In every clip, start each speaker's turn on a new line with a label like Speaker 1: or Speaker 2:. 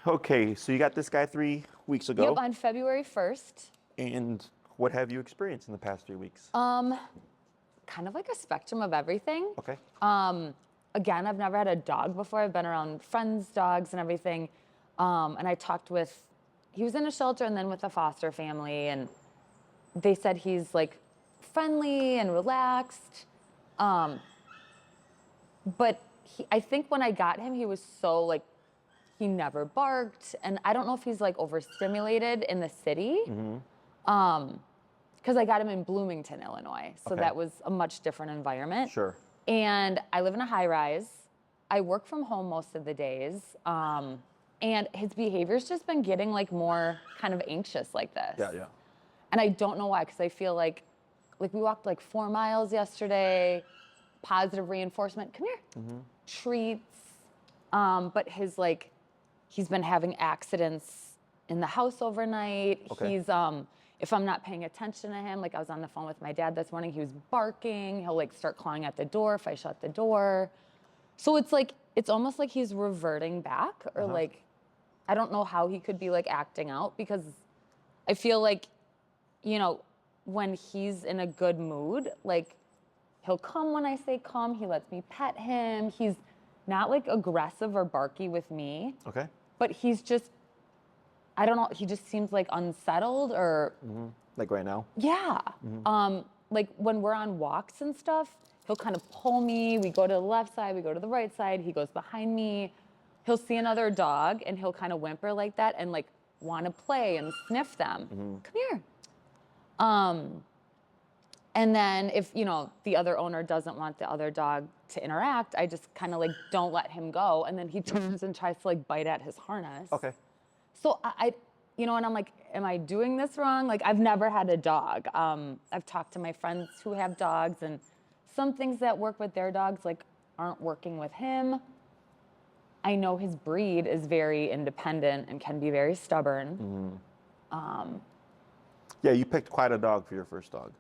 Speaker 1: Okay, so you got this guy 3 weeks ago.
Speaker 2: Yep, on February 1st.
Speaker 1: And what have you experienced in the past 3 weeks?
Speaker 2: Kind of like a spectrum of everything.
Speaker 1: Okay.
Speaker 2: Again, I've never had a dog before. I've been around friends' dogs and everything. And I talked with, he was in a shelter and then with a foster family, and they said he's like friendly and relaxed. But I think when I got him, he was so like, he never barked. And I don't know if he's like overstimulated in the city. Because I got him in Bloomington, Illinois. So
Speaker 1: Okay.
Speaker 2: that was a much different environment.
Speaker 1: Sure.
Speaker 2: And I live in a high rise. I work from home most of the days. And his behavior's just been getting like more kind of anxious like this.
Speaker 1: Yeah.
Speaker 2: And I don't know why, because I feel like we walked like 4 miles yesterday, positive reinforcement, come here, treats. But his like, he's been having accidents in the house overnight.
Speaker 1: Okay.
Speaker 2: He's, if I'm not paying attention to him, like I was on the phone with my dad this morning, he was barking. He'll like start clawing at the door if I shut the door. So it's like, it's almost like he's reverting back, or like, I don't know how he could be like acting out, because I feel like, you know, when he's in a good mood, like he'll come when I say come, he lets me pet him. He's not like aggressive or barky with me.
Speaker 1: Okay.
Speaker 2: But he's just, I don't know, he just seems like unsettled or.
Speaker 1: Like right now?
Speaker 2: Yeah. Like when we're on walks and stuff, he'll kind of pull me. We go to the left side, we go to the right side. He goes behind me. He'll see another dog and he'll kind of whimper like that and like want to play and sniff them. Come here. And then if, you know, the other owner doesn't want the other dog to interact, I just kind of like don't let him go. And then he turns and tries to like bite at his harness.
Speaker 1: Okay.
Speaker 2: So I you know, and I'm like, am I doing this wrong? Like, I've never had a dog. I've talked to my friends who have dogs, and some things that work with their dogs like aren't working with him. I know his breed is very independent and can be very stubborn.
Speaker 1: Yeah, you picked quite a dog for your first dog.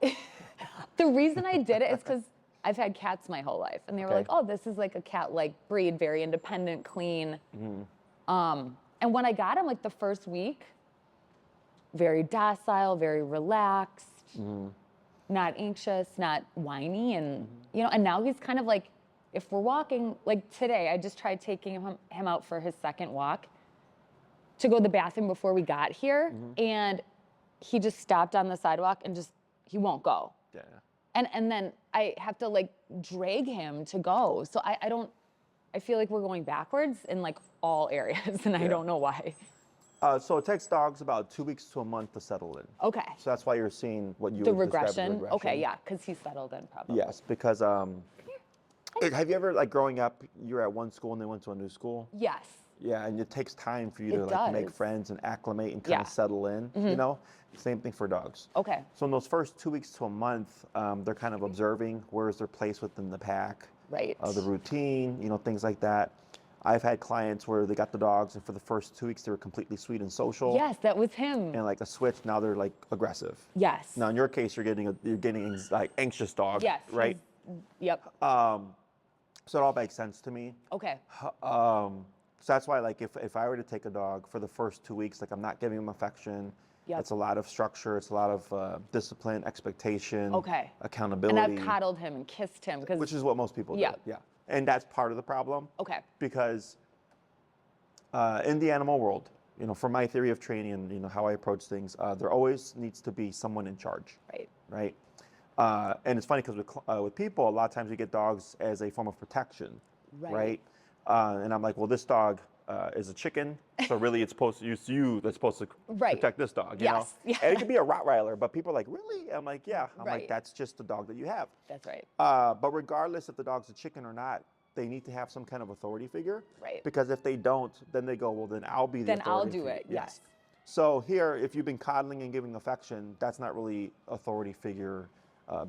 Speaker 2: The reason I did it is because I've had cats my whole life, and they were like, oh, this is like a cat-like breed, very independent, clean. And when I got him, like the first week, very docile, very relaxed, not anxious, not whiny, and you know. And now he's kind of like, if we're walking, like today, I just tried taking him out for his second walk to go to the bathroom before we got here, and he just stopped on the sidewalk and just he won't go.
Speaker 1: Yeah.
Speaker 2: And then I have to like drag him to go. So I feel like we're going backwards in like all areas, and I don't know why.
Speaker 1: So it takes dogs about 2 weeks to a month to settle in.
Speaker 2: Okay.
Speaker 1: So that's why you're seeing what you
Speaker 2: The
Speaker 1: would describe as
Speaker 2: regression.
Speaker 1: regression.
Speaker 2: Okay, yeah, because he settled in probably.
Speaker 1: Yes, because have you ever, like growing up, you were at one school and then went to a new school?
Speaker 2: Yes.
Speaker 1: Yeah, and it takes time for you
Speaker 2: It
Speaker 1: to like make
Speaker 2: does.
Speaker 1: friends and acclimate and kind of settle in, you know? Same thing for dogs.
Speaker 2: Okay.
Speaker 1: So in those first 2 weeks to a month, they're kind of observing where is their place within the pack,
Speaker 2: Right.
Speaker 1: the routine, you know, things like that. I've had clients where they got the dogs and for the first 2 weeks they were completely sweet and social.
Speaker 2: Yes, that was him.
Speaker 1: And like a switch, now they're like aggressive.
Speaker 2: Yes.
Speaker 1: Now in your case, you're getting like anxious dog,
Speaker 2: Yes.
Speaker 1: right?
Speaker 2: Yep.
Speaker 1: So it all makes sense to me.
Speaker 2: Okay.
Speaker 1: So that's why, like, if I were to take a dog for the first 2 weeks, like I'm not giving him affection.
Speaker 2: Yep.
Speaker 1: It's a lot of structure. It's a lot of discipline, expectation,
Speaker 2: Okay.
Speaker 1: accountability.
Speaker 2: And I've coddled him and kissed him because.
Speaker 1: Which is what most people do.
Speaker 2: Yeah.
Speaker 1: Yeah. And that's part of the problem.
Speaker 2: Okay.
Speaker 1: Because in the animal world, you know, for my theory of training and, you know, how I approach things, there always needs to be someone in charge.
Speaker 2: Right.
Speaker 1: Right. And it's funny because with people, a lot of times we get dogs as a form of protection.
Speaker 2: Right.
Speaker 1: And I'm like, well, this dog is a chicken, so really it's supposed to use you that's supposed to protect this dog, you know?
Speaker 2: Yeah.
Speaker 1: And it could be a Rottweiler, but people are like, really? I'm like, yeah. I'm
Speaker 2: Right.
Speaker 1: like, that's just the dog that you have.
Speaker 2: That's right.
Speaker 1: But regardless if the dog's a chicken or not, they need to have some kind of authority figure.
Speaker 2: Right.
Speaker 1: Because if they don't, then they go, well, then I'll be the
Speaker 2: Then I'll
Speaker 1: authority
Speaker 2: do
Speaker 1: figure.
Speaker 2: it, yes.
Speaker 1: So here, if you've been coddling and giving affection, that's not really authority figure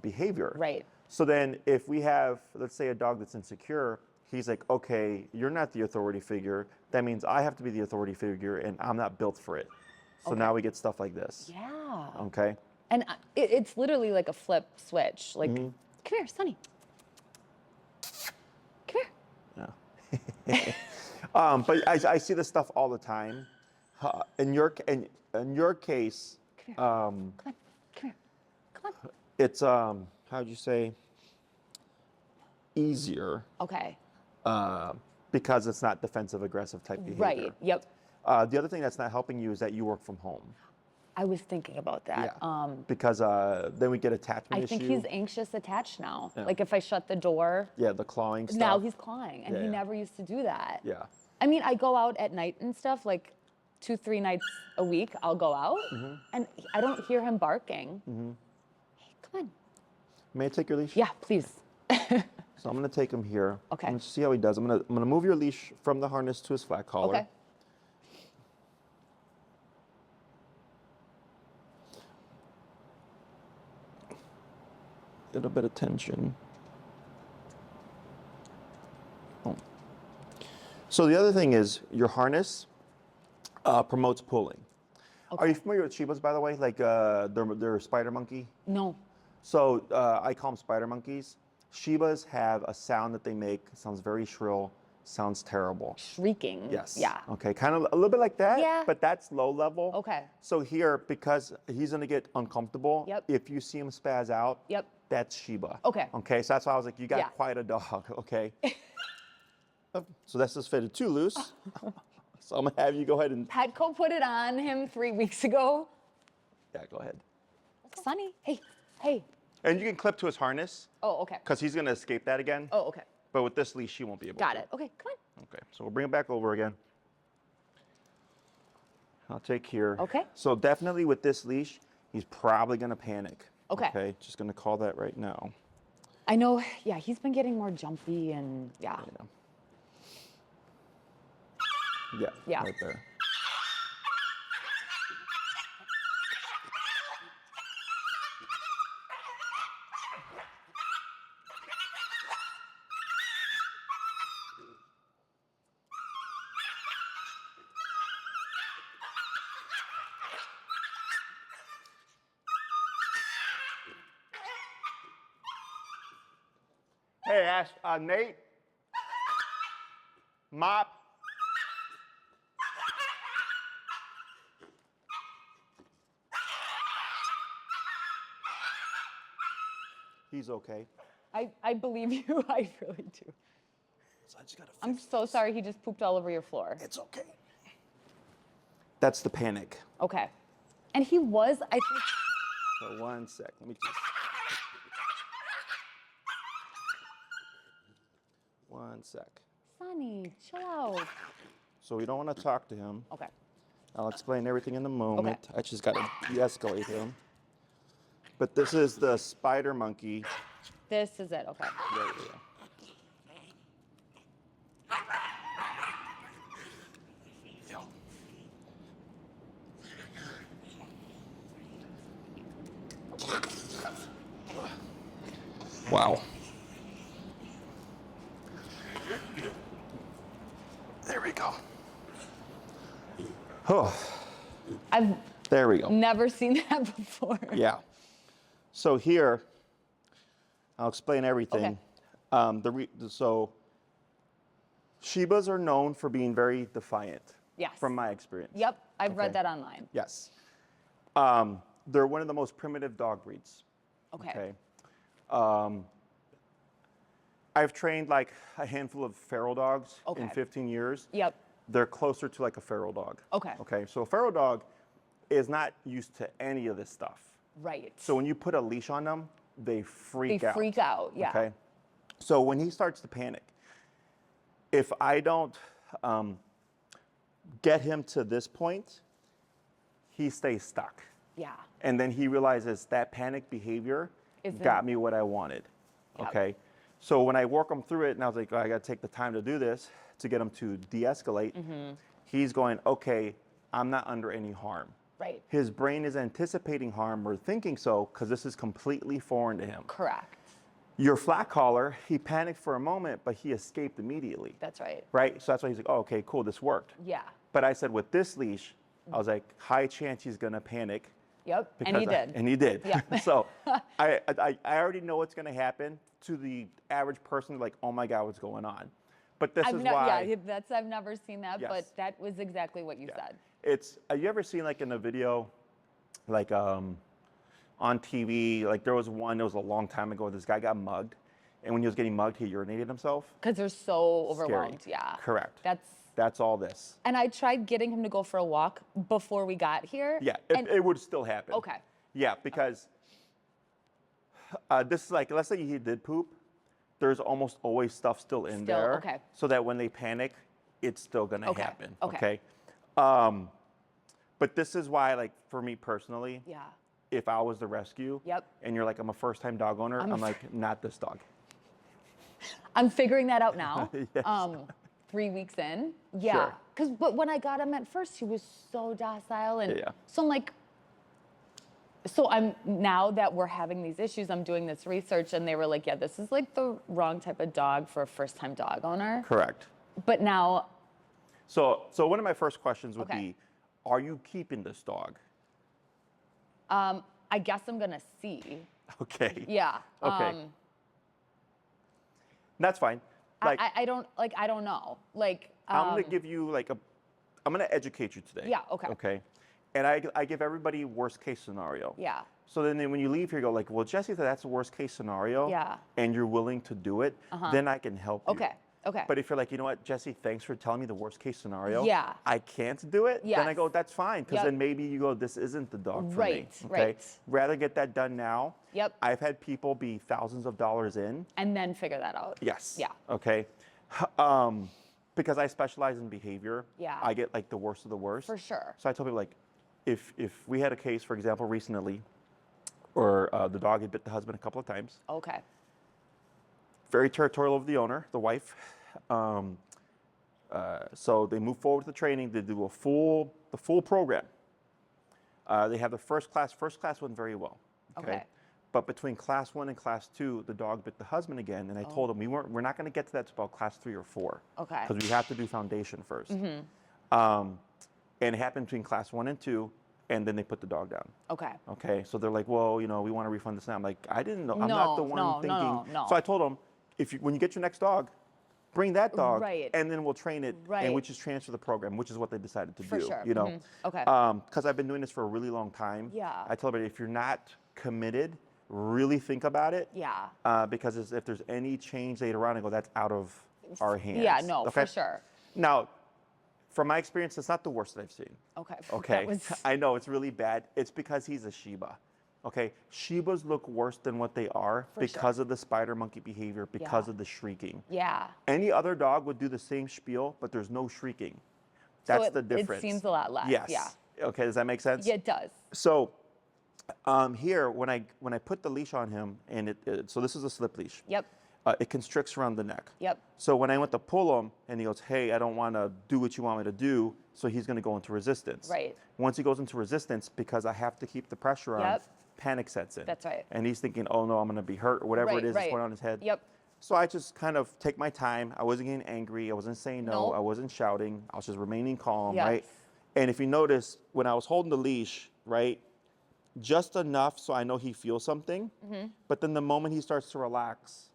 Speaker 1: behavior.
Speaker 2: Right.
Speaker 1: So then if we have, let's say, a dog that's insecure, he's like, okay, you're not the authority figure. That means I have to be the authority figure, and I'm not built for it. So now we get stuff like this.
Speaker 2: Yeah.
Speaker 1: Okay.
Speaker 2: And it's literally like a flip switch. Like, come here, Sonny. Come here.
Speaker 1: Yeah. But I see this stuff all the time. In your case,
Speaker 2: Come on. Come on.
Speaker 1: it's how'd you say, easier
Speaker 2: Okay.
Speaker 1: because it's not defensive aggressive type behavior.
Speaker 2: Right. Yep.
Speaker 1: The other thing that's not helping you is that you work from home.
Speaker 2: I was thinking about that.
Speaker 1: Yeah. Because then we get attachment
Speaker 2: I think
Speaker 1: issue.
Speaker 2: he's anxious attached now.
Speaker 1: Yeah.
Speaker 2: Like if I shut the door,
Speaker 1: Yeah, the clawing stuff.
Speaker 2: now he's clawing, and
Speaker 1: Yeah,
Speaker 2: he
Speaker 1: yeah.
Speaker 2: never used to do that.
Speaker 1: Yeah.
Speaker 2: I mean, I go out at night and stuff, like 2-3 nights a week. I'll go out, and I don't hear him barking. Hey, come on.
Speaker 1: May I take your leash?
Speaker 2: Yeah, please.
Speaker 1: So I'm gonna take him here.
Speaker 2: Okay.
Speaker 1: Let's see how he does. I'm gonna move your leash from the harness to his flat collar.
Speaker 2: Okay.
Speaker 1: Little bit of tension. Oh. So the other thing is your harness promotes pulling.
Speaker 2: Okay.
Speaker 1: Are you familiar with Shibas, by the way? Like they're spider monkey.
Speaker 2: No.
Speaker 1: So I call them spider monkeys. Shibas have a sound that they make. It sounds very shrill. Sounds terrible.
Speaker 2: Shrieking.
Speaker 1: Yes.
Speaker 2: Yeah.
Speaker 1: Okay. Kind of a little bit like that.
Speaker 2: Yeah.
Speaker 1: But that's low level.
Speaker 2: Okay.
Speaker 1: So here, because he's gonna get uncomfortable.
Speaker 2: Yep.
Speaker 1: If you see him spaz out.
Speaker 2: Yep.
Speaker 1: That's Shiba.
Speaker 2: Okay.
Speaker 1: Okay. So that's why I was like, you got
Speaker 2: Yeah.
Speaker 1: quite a dog. Okay. So that's just fitted too loose. So I'm gonna have you go ahead and.
Speaker 2: Petco put it on him 3 weeks ago.
Speaker 1: Yeah. Go ahead.
Speaker 2: Sonny, hey, hey.
Speaker 1: And you can clip to his harness
Speaker 2: Oh, okay.
Speaker 1: because he's gonna escape that again.
Speaker 2: Oh, okay.
Speaker 1: But with this leash, she won't be able to.
Speaker 2: Got it. Okay, come on.
Speaker 1: Okay, so we'll bring it back over again. I'll take here.
Speaker 2: Okay.
Speaker 1: So definitely with this leash, he's probably gonna panic.
Speaker 2: Okay.
Speaker 1: Okay, just gonna call that right now.
Speaker 2: I know, yeah, he's been getting more jumpy and yeah.
Speaker 1: Yeah.
Speaker 2: Yeah.
Speaker 1: Right there. Hey, Nate. Mop. He's okay.
Speaker 2: I believe you, I really do.
Speaker 1: So I just gotta
Speaker 2: I'm so sorry he just pooped all over your floor.
Speaker 1: It's okay. That's the panic.
Speaker 2: Okay. And he was, I think,
Speaker 1: So 1 sec. Let me just. 1 sec.
Speaker 2: Sonny, chill out.
Speaker 1: So we don't want to talk to him.
Speaker 2: Okay.
Speaker 1: I'll explain everything in a moment. I just got to de-escalate him. But this is the spider monkey.
Speaker 2: This is it, okay.
Speaker 1: There we go. Wow. There we go. Oh,
Speaker 2: I've
Speaker 1: there we go.
Speaker 2: never seen that before.
Speaker 1: Yeah. So here, I'll explain everything.
Speaker 2: Okay.
Speaker 1: So Shibas are known for being very defiant.
Speaker 2: Yes.
Speaker 1: From my experience.
Speaker 2: Yep, I've read
Speaker 1: Okay.
Speaker 2: that online.
Speaker 1: Yes. They're one of the most primitive dog breeds.
Speaker 2: Okay.
Speaker 1: I've trained like a handful of feral dogs in
Speaker 2: Okay.
Speaker 1: 15 years.
Speaker 2: Yep.
Speaker 1: They're closer to like a feral dog.
Speaker 2: Okay.
Speaker 1: Okay. So a feral dog is not used to any of this stuff.
Speaker 2: Right.
Speaker 1: So when you put a leash on them, they freak
Speaker 2: they
Speaker 1: out.
Speaker 2: freak out, yeah.
Speaker 1: Okay. So when he starts to panic, if I don't get him to this point, he stays stuck.
Speaker 2: Yeah.
Speaker 1: And then he realizes that panic behavior
Speaker 2: Isn't-
Speaker 1: got me what I wanted.
Speaker 2: Yep.
Speaker 1: Okay. So when I work him through it, and I was like, oh, I got to take the time to do this to get him to de-escalate. He's going, okay, I'm not under any harm.
Speaker 2: Right.
Speaker 1: His brain is anticipating harm or thinking so because this is completely foreign to him.
Speaker 2: Correct.
Speaker 1: Your flat collar, he panicked for a moment, but he escaped immediately.
Speaker 2: That's right.
Speaker 1: Right? So that's why he's like, oh, okay, cool, this worked.
Speaker 2: Yeah.
Speaker 1: But I said, with this leash, I was like, high chance he's going to panic.
Speaker 2: Yep. And he did.
Speaker 1: And he did.
Speaker 2: Yeah.
Speaker 1: So I already know what's going to happen to the average person, like, oh my God, what's going on? But this is why.
Speaker 2: Yeah, I've never seen that,
Speaker 1: Yes.
Speaker 2: but that was exactly what you said.
Speaker 1: It's, have you ever seen like in a video, like on TV, like there was a long time ago, this guy got mugged. And when he was getting mugged, he urinated himself.
Speaker 2: Because they're so overwhelmed,
Speaker 1: Scary.
Speaker 2: yeah.
Speaker 1: Correct.
Speaker 2: That's
Speaker 1: That's all this.
Speaker 2: And I tried getting him to go for a walk before we got here.
Speaker 1: Yeah, it would still happen.
Speaker 2: Okay.
Speaker 1: Yeah, because this is like, let's say he did poop, there's almost always stuff still in there.
Speaker 2: Okay.
Speaker 1: So that when they panic, it's still gonna
Speaker 2: Okay,
Speaker 1: happen.
Speaker 2: okay.
Speaker 1: But this is why, like, for me personally,
Speaker 2: Yeah.
Speaker 1: if I was the rescue,
Speaker 2: Yep.
Speaker 1: and you're like, I'm a first-time dog owner, I'm like, not this dog.
Speaker 2: I'm figuring that out now.
Speaker 1: Yes.
Speaker 2: 3 weeks in. Yeah.
Speaker 1: Sure.
Speaker 2: But when I got him at first, he was so docile. And
Speaker 1: Yeah.
Speaker 2: so I'm like, now that we're having these issues, I'm doing this research and they were like, yeah, this is like the wrong type of dog for a first-time dog owner.
Speaker 1: Correct.
Speaker 2: But now.
Speaker 1: So one of my first questions would
Speaker 2: Okay.
Speaker 1: be, are you keeping this dog?
Speaker 2: I guess I'm gonna see.
Speaker 1: Okay.
Speaker 2: Yeah.
Speaker 1: Okay. That's fine. Like,
Speaker 2: I don't know. Like,
Speaker 1: I'm gonna give you like I'm gonna educate you today.
Speaker 2: Yeah, okay.
Speaker 1: Okay. And I give everybody worst case scenario.
Speaker 2: yeah.
Speaker 1: So then when you leave here, you go like, well, Jesse, if that's a worst case scenario.
Speaker 2: Yeah.
Speaker 1: And you're willing to do it, then I can help you.
Speaker 2: Okay. Okay.
Speaker 1: But if you're like, you know what, Jesse, thanks for telling me the worst case scenario.
Speaker 2: Yeah.
Speaker 1: I can't do it. Then I
Speaker 2: Yes.
Speaker 1: go, that's fine. Because
Speaker 2: Yep.
Speaker 1: then maybe you go, this isn't the dog for
Speaker 2: Right,
Speaker 1: me. Okay.
Speaker 2: right.
Speaker 1: Rather get that done now.
Speaker 2: Yep.
Speaker 1: I've had people be thousands of dollars in.
Speaker 2: And then figure that out.
Speaker 1: Yes.
Speaker 2: Yeah.
Speaker 1: Okay. Because I specialize in behavior.
Speaker 2: Yeah.
Speaker 1: I get like the worst of the worst.
Speaker 2: For sure.
Speaker 1: So I told people like, if we had a case, for example, recently, or the dog had bit the husband a couple of times.
Speaker 2: Okay.
Speaker 1: Very territorial of the owner, the wife. So they move forward with the training. They do the full program. They have the first class. First class went very well.
Speaker 2: Okay.
Speaker 1: But between class 1 and class 2, the dog bit the husband again, and I told him we're not going to get to that till about class 3 or 4.
Speaker 2: Okay.
Speaker 1: Because we have to do foundation first. And it happened between class 1 and 2, and then they put the dog down.
Speaker 2: Okay.
Speaker 1: Okay, so they're like, well, we want to refund this now. I'm like, I didn't know. I'm not the one thinking.
Speaker 2: No.
Speaker 1: So I told them, when you get your next dog, bring that dog,
Speaker 2: Right.
Speaker 1: and then we'll train it,
Speaker 2: Right.
Speaker 1: and we just transfer the program, which is what they decided to
Speaker 2: For
Speaker 1: do.
Speaker 2: sure. Okay.
Speaker 1: Because I've been doing this for a really long time.
Speaker 2: Yeah.
Speaker 1: I tell everybody, if you're not committed, really think about it.
Speaker 2: Yeah.
Speaker 1: Because if there's any change later on, I go, that's out of our hands.
Speaker 2: Yeah, no,
Speaker 1: okay?
Speaker 2: for sure.
Speaker 1: Now, from my experience, it's not the worst that I've seen.
Speaker 2: Okay.
Speaker 1: Okay.
Speaker 2: That was...
Speaker 1: I know it's really bad. It's because he's a Shiba. Okay. Shibas look worse than what they are because of the spider monkey behavior, because of the shrieking.
Speaker 2: Yeah.
Speaker 1: Any other dog would do the same spiel, but there's no shrieking. That's the difference.
Speaker 2: It seems a lot less.
Speaker 1: Yes.
Speaker 2: Yeah.
Speaker 1: Okay. Does that make sense?
Speaker 2: Yeah, it does.
Speaker 1: So here, when I put the leash on him, and so this is a slip leash.
Speaker 2: Yep.
Speaker 1: It constricts around the neck.
Speaker 2: Yep.
Speaker 1: So when I went to pull him, and he goes, hey, I don't want to do what you want me to do, so he's going to go into resistance.
Speaker 2: Right.
Speaker 1: Once he goes into resistance, because I have to keep the pressure on,
Speaker 2: Yep.
Speaker 1: panic sets in.
Speaker 2: That's right.
Speaker 1: And he's thinking, oh no, I'm going to be hurt, or whatever
Speaker 2: Right,
Speaker 1: it is that's
Speaker 2: right.
Speaker 1: going on in his head.
Speaker 2: Yep.
Speaker 1: So I just kind of take my time. I wasn't getting angry. I wasn't saying no.
Speaker 2: Nope.
Speaker 1: I wasn't shouting. I was just remaining calm,
Speaker 2: Yes.
Speaker 1: right? And if you notice, when I was holding the leash, right, just enough so I know he feels something. But then the moment he starts to relax,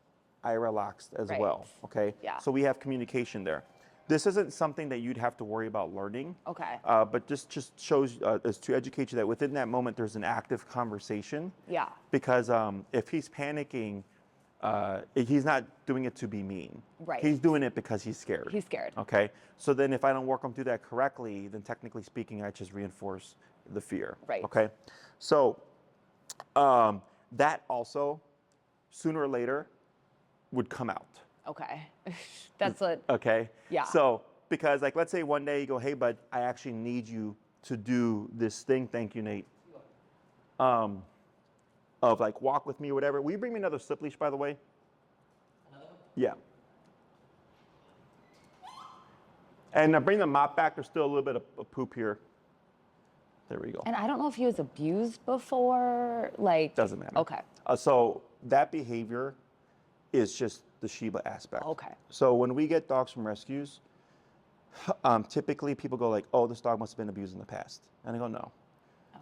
Speaker 1: I relaxed as
Speaker 2: Right.
Speaker 1: well, okay?
Speaker 2: Yeah.
Speaker 1: So we have communication there. This isn't something that you'd have to worry about learning.
Speaker 2: Okay.
Speaker 1: But just shows is to educate you that within that moment there's an active conversation.
Speaker 2: Yeah.
Speaker 1: Because if he's panicking, he's not doing it to be mean.
Speaker 2: Right.
Speaker 1: He's doing it because he's scared.
Speaker 2: He's scared.
Speaker 1: Okay. So then if I don't work him through that correctly, then technically speaking, I just reinforce the fear.
Speaker 2: Right.
Speaker 1: Okay. So that also, sooner or later, would come out.
Speaker 2: Okay. That's what.
Speaker 1: Okay.
Speaker 2: Yeah.
Speaker 1: So because like let's say one day you go, hey bud, I actually need you to do this thing. Thank you, Nate. Of like walk with me or whatever. Will you bring me another slip leash, by the way? Another one? Yeah. And bring the mop back. There's still a little bit of poop here. There we go.
Speaker 2: And I don't know if he was abused before. Like.
Speaker 1: Doesn't matter.
Speaker 2: Okay.
Speaker 1: So that behavior is just the Shiba aspect.
Speaker 2: Okay.
Speaker 1: So when we get dogs from rescues, typically people go like, oh, this dog must have been abused in the past. And I go, no.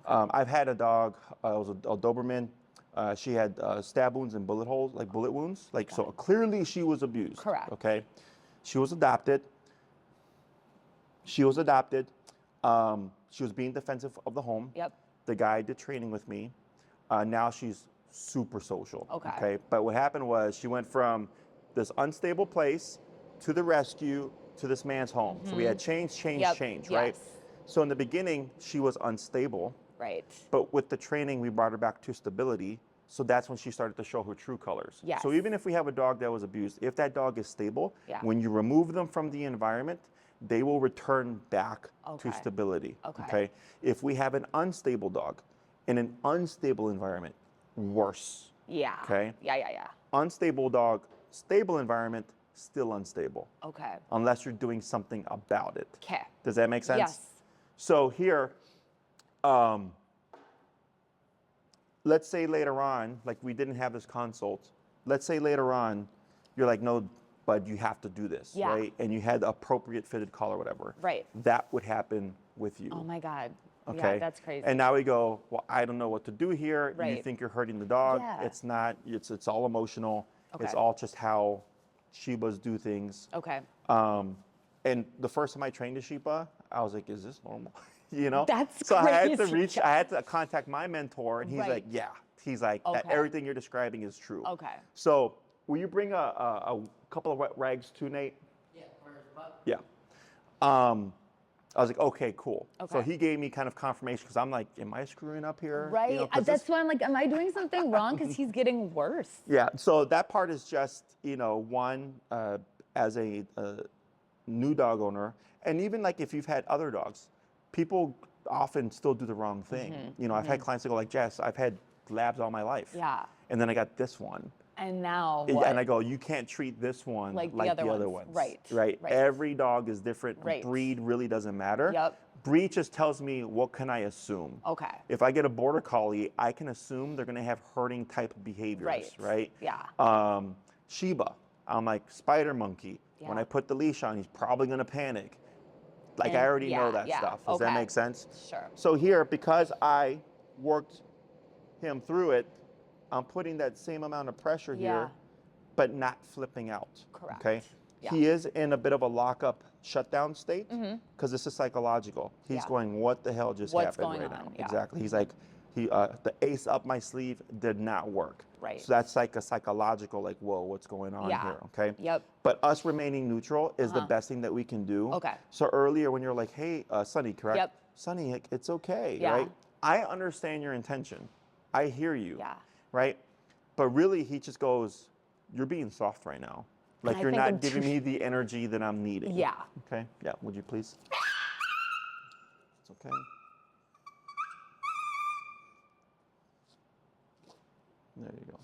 Speaker 1: Okay. I've had a dog, it was a Doberman. She had stab wounds and bullet holes, like bullet wounds. Like, so clearly she was abused.
Speaker 2: Correct.
Speaker 1: Okay. She was adopted. She was adopted. She was being defensive of the home.
Speaker 2: Yep.
Speaker 1: The guy did training with me. Now she's super social.
Speaker 2: Okay.
Speaker 1: But what happened was she went from this unstable place to the rescue to this man's home. So we had change,
Speaker 2: Yep.
Speaker 1: right?
Speaker 2: Yes.
Speaker 1: So in the beginning, she was unstable.
Speaker 2: Right.
Speaker 1: But with the training, we brought her back to stability. So that's when she started to show her true colors.
Speaker 2: Yes.
Speaker 1: So even if we have a dog that was abused, if that dog is stable,
Speaker 2: Yeah.
Speaker 1: when you remove them from the environment, they will return back
Speaker 2: Okay.
Speaker 1: to stability.
Speaker 2: Okay.
Speaker 1: If we have an unstable dog in an unstable environment, worse.
Speaker 2: Yeah.
Speaker 1: Okay.
Speaker 2: Yeah.
Speaker 1: Unstable dog, stable environment, still unstable.
Speaker 2: Okay.
Speaker 1: Unless you're doing something about it.
Speaker 2: Okay.
Speaker 1: Does that make sense?
Speaker 2: Yes.
Speaker 1: So here, let's say later on, like we didn't have this consult. Let's say later on, you're like, no, bud, you have to do this,
Speaker 2: Yeah.
Speaker 1: right? And you had the appropriate fitted collar, whatever.
Speaker 2: Right.
Speaker 1: That would happen with you.
Speaker 2: Oh my God.
Speaker 1: Okay.
Speaker 2: Yeah, that's crazy.
Speaker 1: And now we go, well, I don't know what to do here. You
Speaker 2: Right.
Speaker 1: think you're hurting the dog.
Speaker 2: Yeah.
Speaker 1: It's not. It's all emotional. It's
Speaker 2: Okay.
Speaker 1: all just how Shibas do things.
Speaker 2: Okay.
Speaker 1: And the first time I trained a Shiba, I was like, is this normal? You know?
Speaker 2: That's
Speaker 1: so I had to
Speaker 2: crazy.
Speaker 1: I had to contact my mentor, and he's
Speaker 2: Right.
Speaker 1: like, yeah. He's like,
Speaker 2: Okay.
Speaker 1: everything you're describing is true.
Speaker 2: Okay.
Speaker 1: So will you bring a couple of wet rags too, Nate?
Speaker 3: Yeah, where's butt?
Speaker 1: Yeah. I was like, okay, cool. So
Speaker 2: Okay.
Speaker 1: he gave me kind of confirmation because I'm like, am I screwing up here? You
Speaker 2: Right.
Speaker 1: know, 'cause
Speaker 2: That's
Speaker 1: this-
Speaker 2: why I'm like, am I doing something wrong? Because he's getting worse.
Speaker 1: Yeah. So that part is just, one, as a new dog owner, and even like if you've had other dogs, people often still do the wrong thing. I've had clients that go like, Jess, I've had labs all my life.
Speaker 2: Yeah.
Speaker 1: And then I got this one.
Speaker 2: And now
Speaker 1: And
Speaker 2: what?
Speaker 1: I go, you can't treat this one
Speaker 2: Like
Speaker 1: like,
Speaker 2: the
Speaker 1: the
Speaker 2: other
Speaker 1: other
Speaker 2: ones.
Speaker 1: ones.
Speaker 2: Right.
Speaker 1: Every dog is different.
Speaker 2: Right.
Speaker 1: Breed really doesn't matter.
Speaker 2: Yep.
Speaker 1: Breed just tells me what can I assume.
Speaker 2: Okay.
Speaker 1: If I get a border collie, I can assume they're going to have herding type behaviors, right?
Speaker 2: Yeah.
Speaker 1: Shiba, I'm like spider monkey. When
Speaker 2: Yeah.
Speaker 1: I put the leash on, he's probably going to panic. Like
Speaker 2: And-
Speaker 1: I already
Speaker 2: yeah,
Speaker 1: know that
Speaker 2: yeah,
Speaker 1: stuff. Does that
Speaker 2: okay.
Speaker 1: make sense?
Speaker 2: Sure.
Speaker 1: So here, because I worked him through it, I'm putting that same amount of pressure
Speaker 2: Yeah.
Speaker 1: here, but not flipping out.
Speaker 2: Correct.
Speaker 1: Okay.
Speaker 2: Yeah.
Speaker 1: He is in a bit of a lockup shutdown state because this is psychological. He's
Speaker 2: Yeah.
Speaker 1: going, what the hell just
Speaker 2: What's
Speaker 1: happened
Speaker 2: going
Speaker 1: right
Speaker 2: on?
Speaker 1: now?
Speaker 2: Yeah.
Speaker 1: Exactly. He's like, the ace up my sleeve did not work.
Speaker 2: Right.
Speaker 1: So that's like a psychological, like, whoa, what's going on
Speaker 2: Yeah.
Speaker 1: here? Okay.
Speaker 2: Yep.
Speaker 1: But us remaining neutral is the best thing that we can do.
Speaker 2: Okay.
Speaker 1: So earlier when you're like, hey, Sonny, correct?
Speaker 2: Yep.
Speaker 1: Sonny, like, it's okay,
Speaker 2: Yeah.
Speaker 1: right? I understand your intention. I hear you.
Speaker 2: Yeah.
Speaker 1: Right? But really, he just goes, you're being soft right now. Like
Speaker 2: I
Speaker 1: you're
Speaker 2: think
Speaker 1: not
Speaker 2: I'm
Speaker 1: giving me the energy that I'm needing.
Speaker 2: Yeah.
Speaker 1: Okay. Yeah. Would you please? It's okay. There you go.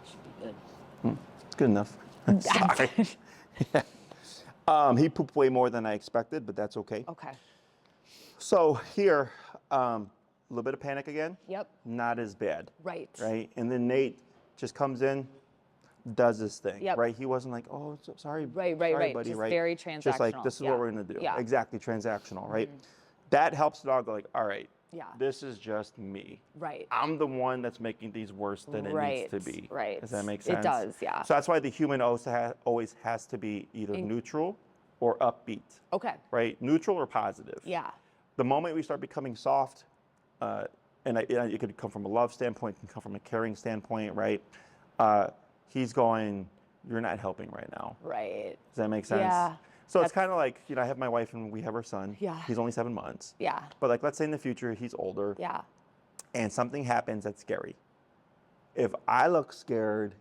Speaker 2: Should be good.
Speaker 1: It's good enough. Sorry. He pooped way more than I expected, but that's okay.
Speaker 2: Okay.
Speaker 1: So here, a little bit of panic again.
Speaker 2: Yep.
Speaker 1: Not as bad.
Speaker 2: Right.
Speaker 1: Right. And then Nate just comes in, does his thing.
Speaker 2: Yep.
Speaker 1: Right. He wasn't like, oh, so sorry.
Speaker 2: Right,
Speaker 1: sorry,
Speaker 2: right.
Speaker 1: buddy,
Speaker 2: Just
Speaker 1: right?
Speaker 2: very
Speaker 1: Just like,
Speaker 2: transactional.
Speaker 1: this is
Speaker 2: Yeah.
Speaker 1: what we're going to do.
Speaker 2: Yeah.
Speaker 1: Exactly. Transactional. Right. That helps the dog go like, all right.
Speaker 2: Yeah.
Speaker 1: This is just me.
Speaker 2: Right.
Speaker 1: I'm the one that's making these worse than it needs to be.
Speaker 2: Right.
Speaker 1: Does that make
Speaker 2: It
Speaker 1: sense?
Speaker 2: does, yeah.
Speaker 1: So that's why the human always has to be either neutral or upbeat.
Speaker 2: Okay.
Speaker 1: Right? Neutral or positive.
Speaker 2: Yeah.
Speaker 1: The moment we start becoming soft, it could come from a love standpoint, it can come from a caring standpoint, right? He's going, you're not helping right now.
Speaker 2: Right.
Speaker 1: Does that make sense?
Speaker 2: Yeah.
Speaker 1: So it's kind of like, I have my wife and we have our son.
Speaker 2: Yeah.
Speaker 1: He's only 7 months.
Speaker 2: Yeah.
Speaker 1: But like, let's say in the future, he's older.
Speaker 2: Yeah.
Speaker 1: And something happens that's scary. If I look scared,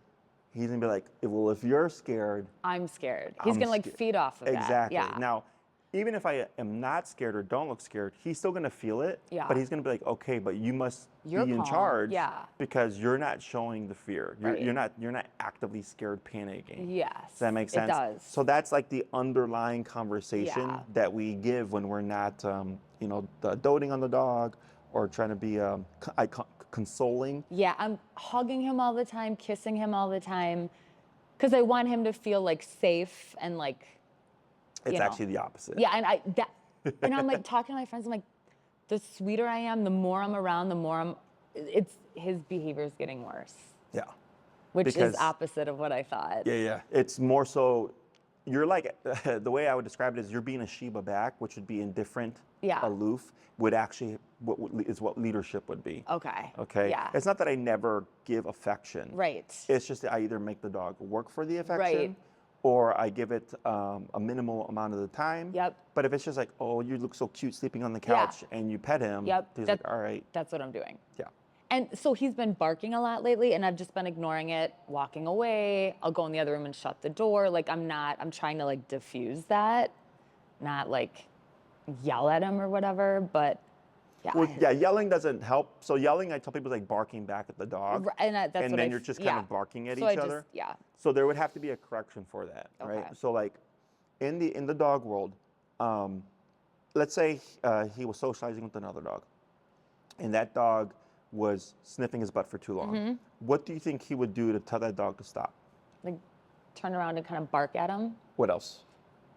Speaker 1: he's gonna be like, well, if you're scared,
Speaker 2: I'm scared. He's
Speaker 1: I'm
Speaker 2: gonna like
Speaker 1: scared.
Speaker 2: feed off of that.
Speaker 1: Exactly.
Speaker 2: Yeah.
Speaker 1: Now, even if I am not scared or don't look scared, he's still gonna feel it.
Speaker 2: Yeah.
Speaker 1: But he's gonna be like, okay, but you must
Speaker 2: You're
Speaker 1: be in
Speaker 2: calm.
Speaker 1: charge.
Speaker 2: Yeah.
Speaker 1: Because you're not showing the fear.
Speaker 2: Right.
Speaker 1: You're not actively scared, panicking.
Speaker 2: Yes.
Speaker 1: Does that make sense?
Speaker 2: It does.
Speaker 1: So that's like the underlying conversation
Speaker 2: Yeah.
Speaker 1: that we give when we're not, doting on the dog or trying to be consoling.
Speaker 2: Yeah, I'm hugging him all the time, kissing him all the time. Because I want him to feel like safe and like,
Speaker 1: It's
Speaker 2: you know.
Speaker 1: actually the opposite.
Speaker 2: Yeah, and I'm like talking to my friends. I'm like, the sweeter I am, the more I'm around, the more his behavior is getting worse.
Speaker 1: Yeah.
Speaker 2: Which
Speaker 1: Because-
Speaker 2: is opposite of what I thought.
Speaker 1: Yeah. It's more so, you're like, the way I would describe it is you're being a Shiba back, which would be indifferent,
Speaker 2: Yeah.
Speaker 1: aloof, would actually, is what leadership would be.
Speaker 2: Okay.
Speaker 1: Okay?
Speaker 2: Yeah.
Speaker 1: It's not that I never give affection.
Speaker 2: Right.
Speaker 1: It's just that I either make the dog work for the affection,
Speaker 2: Right.
Speaker 1: or I give it a minimal amount of the time.
Speaker 2: Yep.
Speaker 1: But if it's just like, oh, you look so cute sleeping on the
Speaker 2: Yeah.
Speaker 1: couch, and you pet him,
Speaker 2: Yep.
Speaker 1: he's like, all right.
Speaker 2: That's what I'm doing.
Speaker 1: Yeah.
Speaker 2: And so he's been barking a lot lately, and I've just been ignoring it, walking away. I'll go in the other room and shut the door. Like, I'm trying to like diffuse that, not like yell at him or whatever, but yeah.
Speaker 1: Well, yeah, yelling doesn't help. So yelling, I tell people, is like barking back at the dog.
Speaker 2: And that's
Speaker 1: and
Speaker 2: what
Speaker 1: then you're just kind of barking at each other.
Speaker 2: Yeah.
Speaker 1: So there would have to be a correction for that, right?
Speaker 2: Okay.
Speaker 1: So like in the dog world, let's say he was socializing with another dog, and that dog was sniffing his butt for too long.
Speaker 2: Mm-hmm.
Speaker 1: What do you think he would do to tell that dog to stop?
Speaker 2: Like turn around and kind of bark at him,
Speaker 1: What else?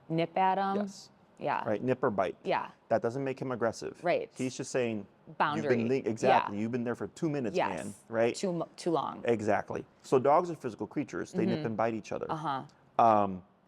Speaker 2: nip at him.
Speaker 1: Yes.
Speaker 2: Yeah.
Speaker 1: Right, nip or bite.
Speaker 2: Yeah.
Speaker 1: That doesn't make him aggressive.
Speaker 2: Right.
Speaker 1: He's just saying,
Speaker 2: Boundary.
Speaker 1: Exactly.
Speaker 2: Yeah.
Speaker 1: You've been there for 2 minutes,
Speaker 2: Yes.
Speaker 1: man. Right?
Speaker 2: Too long.
Speaker 1: Exactly. So dogs are physical creatures. They nip and bite each other.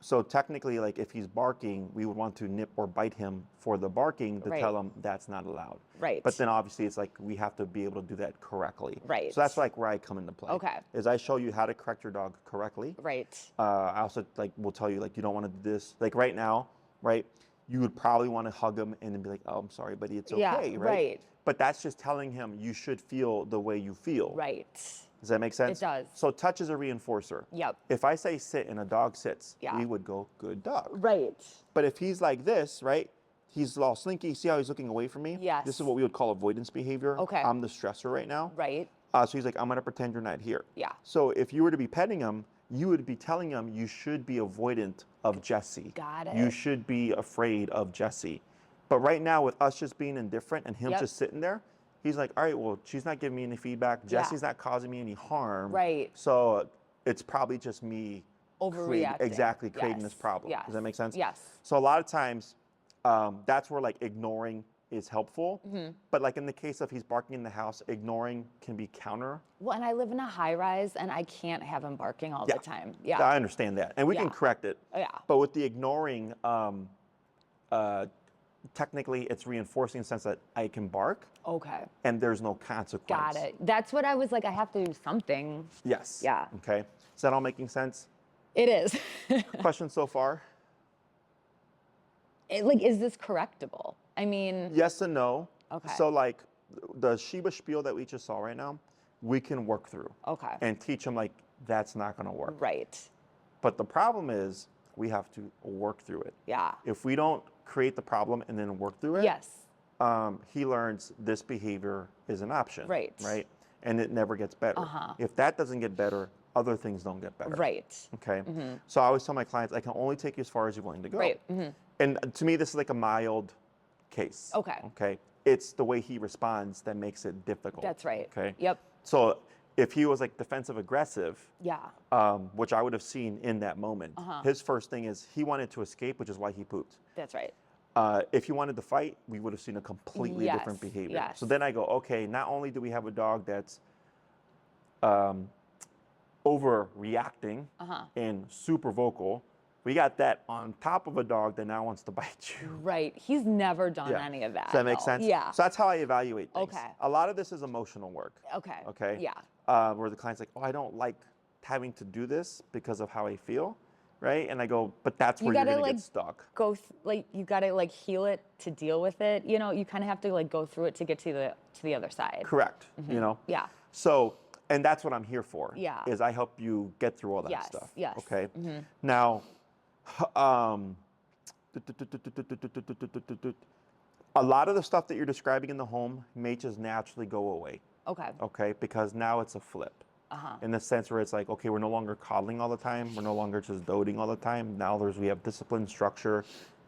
Speaker 1: So technically, like if he's barking, we would want to nip or bite him for the barking to
Speaker 2: Right.
Speaker 1: tell him that's not allowed.
Speaker 2: Right.
Speaker 1: But then obviously it's like we have to be able to do that correctly.
Speaker 2: Right.
Speaker 1: So that's like where I come into play.
Speaker 2: Okay.
Speaker 1: Is I show you how to correct your dog correctly.
Speaker 2: Right.
Speaker 1: I also like will tell you like you don't want to do this. Like right now, right? You would probably want to hug him and then be like, "Oh, I'm sorry, buddy, it's okay."
Speaker 2: Yeah,
Speaker 1: right?
Speaker 2: right.
Speaker 1: But that's just telling him you should feel the way you feel.
Speaker 2: Right.
Speaker 1: Does that make sense?
Speaker 2: It does.
Speaker 1: So touch is a reinforcer.
Speaker 2: Yep.
Speaker 1: If I say sit and a dog sits,
Speaker 2: Yeah.
Speaker 1: we would go good dog.
Speaker 2: Right.
Speaker 1: But if he's like this, right? He's all slinky. See how he's looking away from me?
Speaker 2: Yes.
Speaker 1: This is what we would call avoidance behavior.
Speaker 2: Okay.
Speaker 1: I'm the stressor right now.
Speaker 2: Right.
Speaker 1: So he's like, I'm gonna pretend you're not here.
Speaker 2: Yeah.
Speaker 1: So if you were to be petting him, you would be telling him you should be avoidant of Jesse.
Speaker 2: Got
Speaker 1: You
Speaker 2: it.
Speaker 1: should be afraid of Jesse. But right now, with us just being indifferent and him
Speaker 2: Yep.
Speaker 1: just sitting there, he's like, all right, well, she's not giving me any feedback.
Speaker 2: Yeah.
Speaker 1: Jesse's not causing me any harm.
Speaker 2: Right.
Speaker 1: So it's probably just me
Speaker 2: Overreacting.
Speaker 1: creating this
Speaker 2: Yes.
Speaker 1: problem.
Speaker 2: Yes.
Speaker 1: Does that make sense?
Speaker 2: Yes.
Speaker 1: So a lot of times, that's where like ignoring is helpful.
Speaker 2: Mm-hmm.
Speaker 1: But like in the case of he's barking in the house, ignoring can be counter.
Speaker 2: Well, and I live in a high rise, and I can't have him barking all
Speaker 1: Yeah.
Speaker 2: the time. Yeah.
Speaker 1: I understand that. And we can
Speaker 2: Yeah.
Speaker 1: correct it.
Speaker 2: Yeah.
Speaker 1: But with the ignoring, technically it's reinforcing in the sense that I can bark
Speaker 2: Okay.
Speaker 1: and there's no consequence.
Speaker 2: Got it. That's what I was like. I have to do something.
Speaker 1: Yes.
Speaker 2: Yeah.
Speaker 1: Okay. Is that all making sense?
Speaker 2: It is.
Speaker 1: Questions so far?
Speaker 2: Like, is this correctable? I mean,
Speaker 1: Yes and no.
Speaker 2: Okay.
Speaker 1: So like the Shiba spiel that we just saw right now, we can work through
Speaker 2: okay.
Speaker 1: and teach them like that's not going to work.
Speaker 2: Right.
Speaker 1: But the problem is we have to work through it.
Speaker 2: Yeah.
Speaker 1: If we don't create the problem and then work through it,
Speaker 2: Yes.
Speaker 1: he learns this behavior is an option.
Speaker 2: Right.
Speaker 1: Right. And it never gets better. If that doesn't get better, other things don't get better.
Speaker 2: Right.
Speaker 1: Okay. So I always tell my clients, I can only take you as far as you're willing to go.
Speaker 2: Right.
Speaker 1: And to me, this is like a mild case.
Speaker 2: Okay.
Speaker 1: Okay. It's the way he responds that makes it difficult.
Speaker 2: That's right.
Speaker 1: Okay.
Speaker 2: Yep.
Speaker 1: So if he was like defensive aggressive,
Speaker 2: Yeah.
Speaker 1: which I would have seen in that moment, his first thing is he wanted to escape, which is why he pooped.
Speaker 2: That's right.
Speaker 1: If he wanted to fight, we would have seen a completely
Speaker 2: Yes,
Speaker 1: different behavior.
Speaker 2: yes.
Speaker 1: So then I go, okay, not only do we have a dog that's overreacting and super vocal, we got that on top of a dog that now wants to bite you.
Speaker 2: Right. He's never done
Speaker 1: Yeah.
Speaker 2: any of that.
Speaker 1: Does that make
Speaker 2: though.
Speaker 1: sense?
Speaker 2: Yeah.
Speaker 1: So that's how I evaluate things.
Speaker 2: Okay.
Speaker 1: A lot of this is emotional work.
Speaker 2: Okay.
Speaker 1: Okay.
Speaker 2: Yeah.
Speaker 1: Where the client's like, oh, I don't like having to do this because of how I feel. Right. And I go, but that's where you're
Speaker 2: gotta,
Speaker 1: going to
Speaker 2: like,
Speaker 1: get stuck.
Speaker 2: Like you gotta like heal it to deal with it. You know, you kind of have to like go through it to get to the other side.
Speaker 1: Correct. You know?
Speaker 2: Yeah.
Speaker 1: So, and that's what I'm here for.
Speaker 2: Yeah.
Speaker 1: Is I help you get through all that
Speaker 2: Yes,
Speaker 1: stuff.
Speaker 2: yes.
Speaker 1: Okay. Now, a lot of the stuff that you're describing in the home may just naturally go away.
Speaker 2: Okay.
Speaker 1: Okay. Because now it's a flip. In the sense where it's like, okay, we're no longer coddling all the time. We're no longer just doting all the time. Now we have discipline, structure.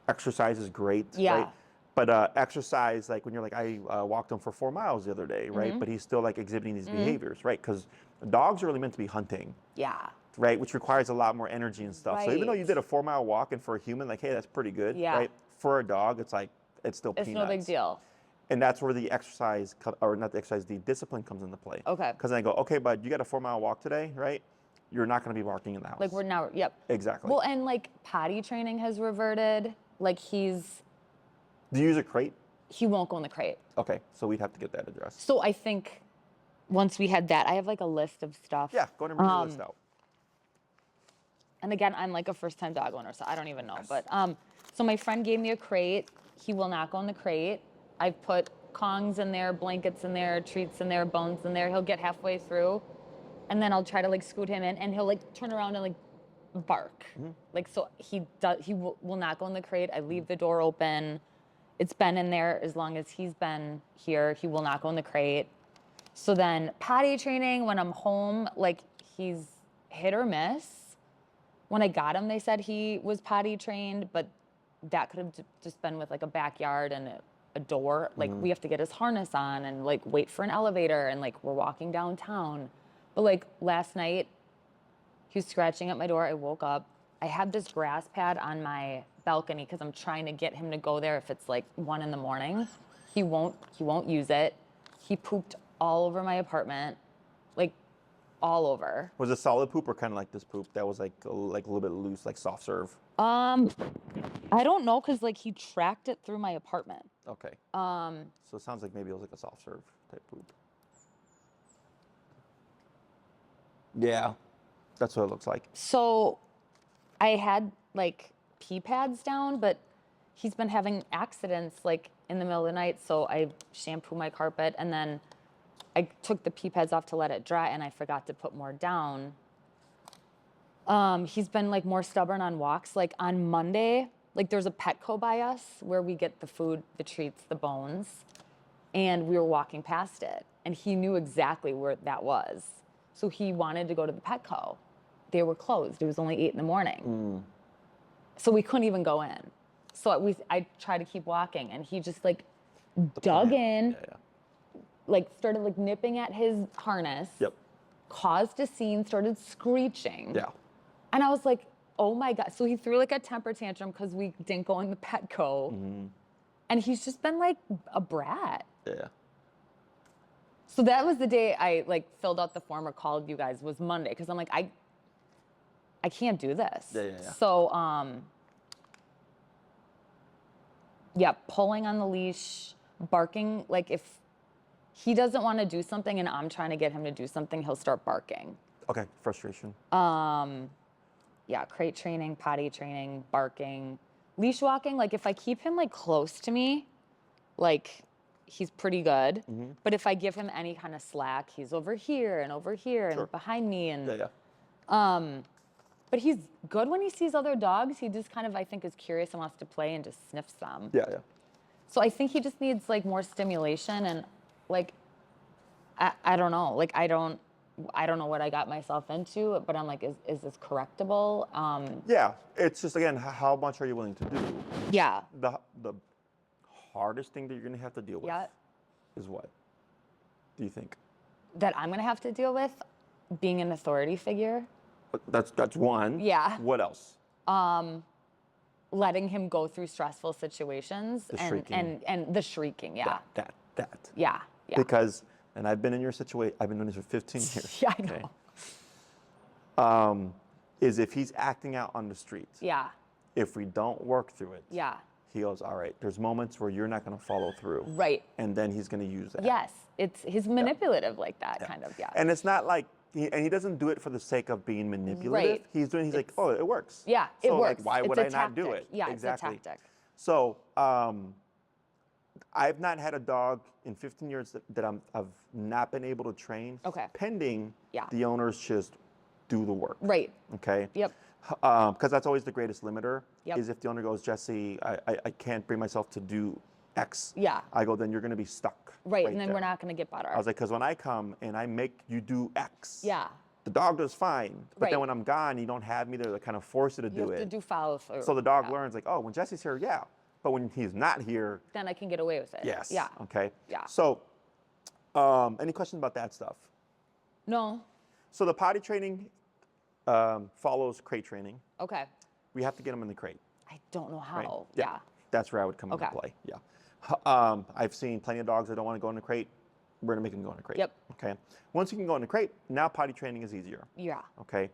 Speaker 1: Exercise is great.
Speaker 2: Yeah.
Speaker 1: Right? But exercise, like when you're like, I walked him for 4 miles the other day, right? But he's still like exhibiting these behaviors, right? Because dogs are really meant to be hunting.
Speaker 2: Yeah.
Speaker 1: right? Which requires a lot more energy and stuff. So even though you
Speaker 2: Right.
Speaker 1: did a 4-mile walk, and for a human, like, hey, that's pretty good,
Speaker 2: Yeah.
Speaker 1: right? For a dog, it's like, it's still
Speaker 2: It's
Speaker 1: peanuts.
Speaker 2: no big deal.
Speaker 1: And that's where the exercise, or not the exercise, the discipline comes into play.
Speaker 2: Okay.
Speaker 1: Because I go, okay, bud, you got a 4-mile walk today, right? You're not going to be barking in the house.
Speaker 2: Like we're now, yep.
Speaker 1: Exactly.
Speaker 2: Well, and like potty training has reverted. Like
Speaker 1: Do you use a crate?
Speaker 2: he won't go in the crate.
Speaker 1: Okay, so we'd have to get that addressed.
Speaker 2: So I think once we had that, I have like a list of stuff.
Speaker 1: Yeah, go ahead and bring the list out.
Speaker 2: And again, I'm like a first-time dog owner, so I don't even know. But so my friend gave me a crate. He will not go in the crate. I've put Kongs in there, blankets in there, treats in there, bones in there. He'll get halfway through, and then I'll try to like scoot him in, and he'll like turn around and like bark. Like so he will not go in the crate. I leave the door open. It's been in there as long as he's been here. He will not go in the crate. So then potty training when I'm home, like he's hit or miss. When I got him, they said he was potty trained, but that could have just been with like a backyard and a door. Like we have to get his harness on and like wait for an elevator and like we're walking downtown. But like last night, he was scratching at my door. I woke up. I had this grass pad on my balcony because I'm trying to get him to go there if it's like 1 a.m. He won't use it. He pooped all over my apartment, like all over.
Speaker 1: Was it solid poop or kind of like this poop that was like a little bit loose, like soft serve?
Speaker 2: I don't know because like he tracked it through my apartment.
Speaker 1: Okay. So it sounds like maybe it was like a soft serve type poop. Yeah, that's what it looks like.
Speaker 2: So I had like pee pads down, but he's been having accidents like in the middle of the night. So I shampoo my carpet and then I took the pee pads off to let it dry and I forgot to put more down. He's been like more stubborn on walks. Like on Monday, like there's a Petco by us where we get the food, the treats, the bones. And we were walking past it and he knew exactly where that was. So he wanted to go to the Petco. They were closed. It was only 8 a.m. So we couldn't even go in. So I tried to keep walking and he just like dug in, like started like nipping at his harness, caused a scene, started screeching.
Speaker 1: Yeah.
Speaker 2: And I was like, oh my God. So he threw like a temper tantrum because we didn't go in the Petco. And he's just been like a brat.
Speaker 1: Yeah.
Speaker 2: So that was the day I like filled out the form or called you guys was Monday because I'm like, I can't do this.
Speaker 1: Yeah.
Speaker 2: So pulling on the leash, barking, like if he doesn't want to do something and I'm trying to get him to do something, he'll start barking.
Speaker 1: Okay, frustration.
Speaker 2: Yeah, crate training, potty training, barking, leash walking. Like if I keep him like close to me, like he's pretty good. But if I give him any kind of slack, he's over here and behind me and but he's good when he sees other dogs. He just kind of I think is curious and wants to play and just sniffs them.
Speaker 1: Yeah.
Speaker 2: So I think he just needs like more stimulation and like I don't know. Like I don't know what I got myself into, but I'm like, is this correctable?
Speaker 1: Yeah, it's just again, how much are you willing to do?
Speaker 2: Yeah.
Speaker 1: The hardest thing that you're gonna have to deal with is what? Do you think?
Speaker 2: That I'm gonna have to deal with being an authority figure.
Speaker 1: That's one.
Speaker 2: Yeah.
Speaker 1: What else?
Speaker 2: Letting him go through stressful situations
Speaker 1: The shrieking.
Speaker 2: and the shrieking. Yeah.
Speaker 1: That.
Speaker 2: Yeah.
Speaker 1: Because, and I've been in your situation. I've been doing this for 15 years.
Speaker 2: Yeah, I know.
Speaker 1: Is if he's acting out on the streets.
Speaker 2: Yeah.
Speaker 1: If we don't work through it.
Speaker 2: Yeah.
Speaker 1: He goes, all right, there's moments where you're not going to follow through.
Speaker 2: Right.
Speaker 1: And then he's going to use that.
Speaker 2: Yes. He's manipulative like that kind of. Yeah.
Speaker 1: And it's not like, he doesn't do it for the sake of being manipulative.
Speaker 2: Right.
Speaker 1: He's like, oh, it works.
Speaker 2: Yeah,
Speaker 1: so
Speaker 2: it works.
Speaker 1: Like, why would
Speaker 2: It's
Speaker 1: I
Speaker 2: a
Speaker 1: not do
Speaker 2: tactic.
Speaker 1: it?
Speaker 2: Yeah,
Speaker 1: exactly.
Speaker 2: It's a tactic.
Speaker 1: So I've not had a dog in 15 years that I've not been able to train.
Speaker 2: Okay.
Speaker 1: Pending the owners just do the work.
Speaker 2: Right.
Speaker 1: Okay.
Speaker 2: Yep.
Speaker 1: Because that's always the greatest limiter.
Speaker 2: Yep.
Speaker 1: Is if the owner goes, Jesse, I can't bring myself to do X.
Speaker 2: Yeah.
Speaker 1: I go, then you're going to be stuck.
Speaker 2: Right, and then
Speaker 1: there.
Speaker 2: we're not going to get better.
Speaker 1: I was like, because when I come and I make you do X.
Speaker 2: Yeah.
Speaker 1: The dog does fine, but
Speaker 2: Right.
Speaker 1: then when I'm gone, you don't have me there to kind of force you to do
Speaker 2: You
Speaker 1: it.
Speaker 2: have to do follow through.
Speaker 1: So the dog learns like, oh, when Jesse's here, yeah, but when he's not here,
Speaker 2: then I can get away with it.
Speaker 1: yes.
Speaker 2: Yeah.
Speaker 1: Okay.
Speaker 2: Yeah.
Speaker 1: So, any questions about that stuff?
Speaker 2: No.
Speaker 1: So the potty training, follows crate training.
Speaker 2: Okay.
Speaker 1: We have to get them in the crate.
Speaker 2: I don't know
Speaker 1: Right?
Speaker 2: how. Yeah.
Speaker 1: That's where I would come into
Speaker 2: Okay.
Speaker 1: play. Yeah. I've seen plenty of dogs that don't want to go in the crate. We're gonna make them go in the crate.
Speaker 2: Yep.
Speaker 1: Okay. Once you can go in the crate, now potty training is easier.
Speaker 2: Yeah.
Speaker 1: Okay.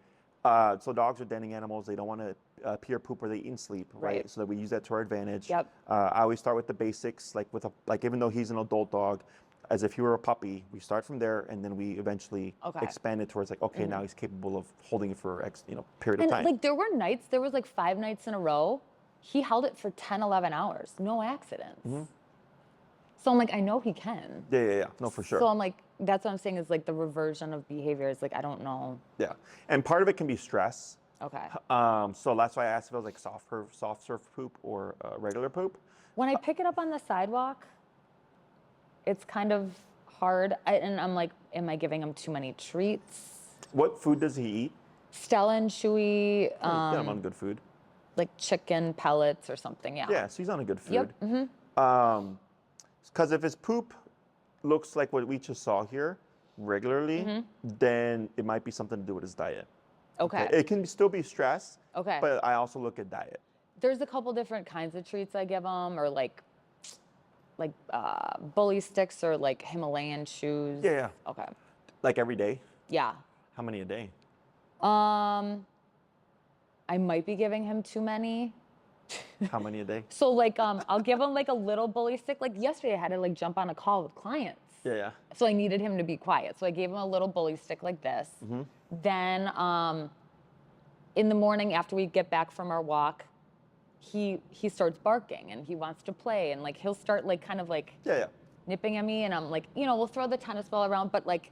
Speaker 1: So dogs are denning animals. They don't want to pee or poop or they eat and sleep, right?
Speaker 2: Right.
Speaker 1: So that we use that to our advantage.
Speaker 2: Yep.
Speaker 1: I always start with the basics, like even though he's an adult dog, as if he were a puppy, we start from there and then we eventually expand it towards like, okay, now he's capable of holding it for period of time.
Speaker 2: Like there was like 5 nights in a row, he held it for 10, 11 hours, no accidents. So I'm like, I know he can.
Speaker 1: Yeah. No, for sure.
Speaker 2: So I'm like, that's what I'm saying is like the reversion of behavior is like, I don't know.
Speaker 1: Yeah. And part of it can be stress.
Speaker 2: Okay.
Speaker 1: So that's why I asked if it was like soft surf poop or regular poop.
Speaker 2: When I pick it up on the sidewalk, it's kind of hard. And I'm like, am I giving him too many treats?
Speaker 1: What food does he eat?
Speaker 2: Stella and Chewy,
Speaker 1: Get him on good food.
Speaker 2: like chicken pellets or something, yeah.
Speaker 1: Yeah, so he's on a good food.
Speaker 2: Yep. Mm-hmm.
Speaker 1: Because if his poop looks like what we just saw here regularly, then it might be something to do with his diet.
Speaker 2: Okay.
Speaker 1: It can still be stress.
Speaker 2: Okay.
Speaker 1: But I also look at diet.
Speaker 2: There's a couple different kinds of treats I give them, or like bully sticks or like Himalayan chews.
Speaker 1: Yeah.
Speaker 2: Okay.
Speaker 1: Like every day?
Speaker 2: Yeah.
Speaker 1: How many a day?
Speaker 2: I might be giving him too many.
Speaker 1: How many a day?
Speaker 2: So like I'll give him like a little bully stick. Like yesterday I had to like jump on a call with clients.
Speaker 1: Yeah.
Speaker 2: So I needed him to be quiet. So I gave him a little bully stick like this. Then in the morning after we get back from our walk, he starts barking and he wants to play and like he'll start like kind of like nipping at me and I'm like, we'll throw the tennis ball around, but like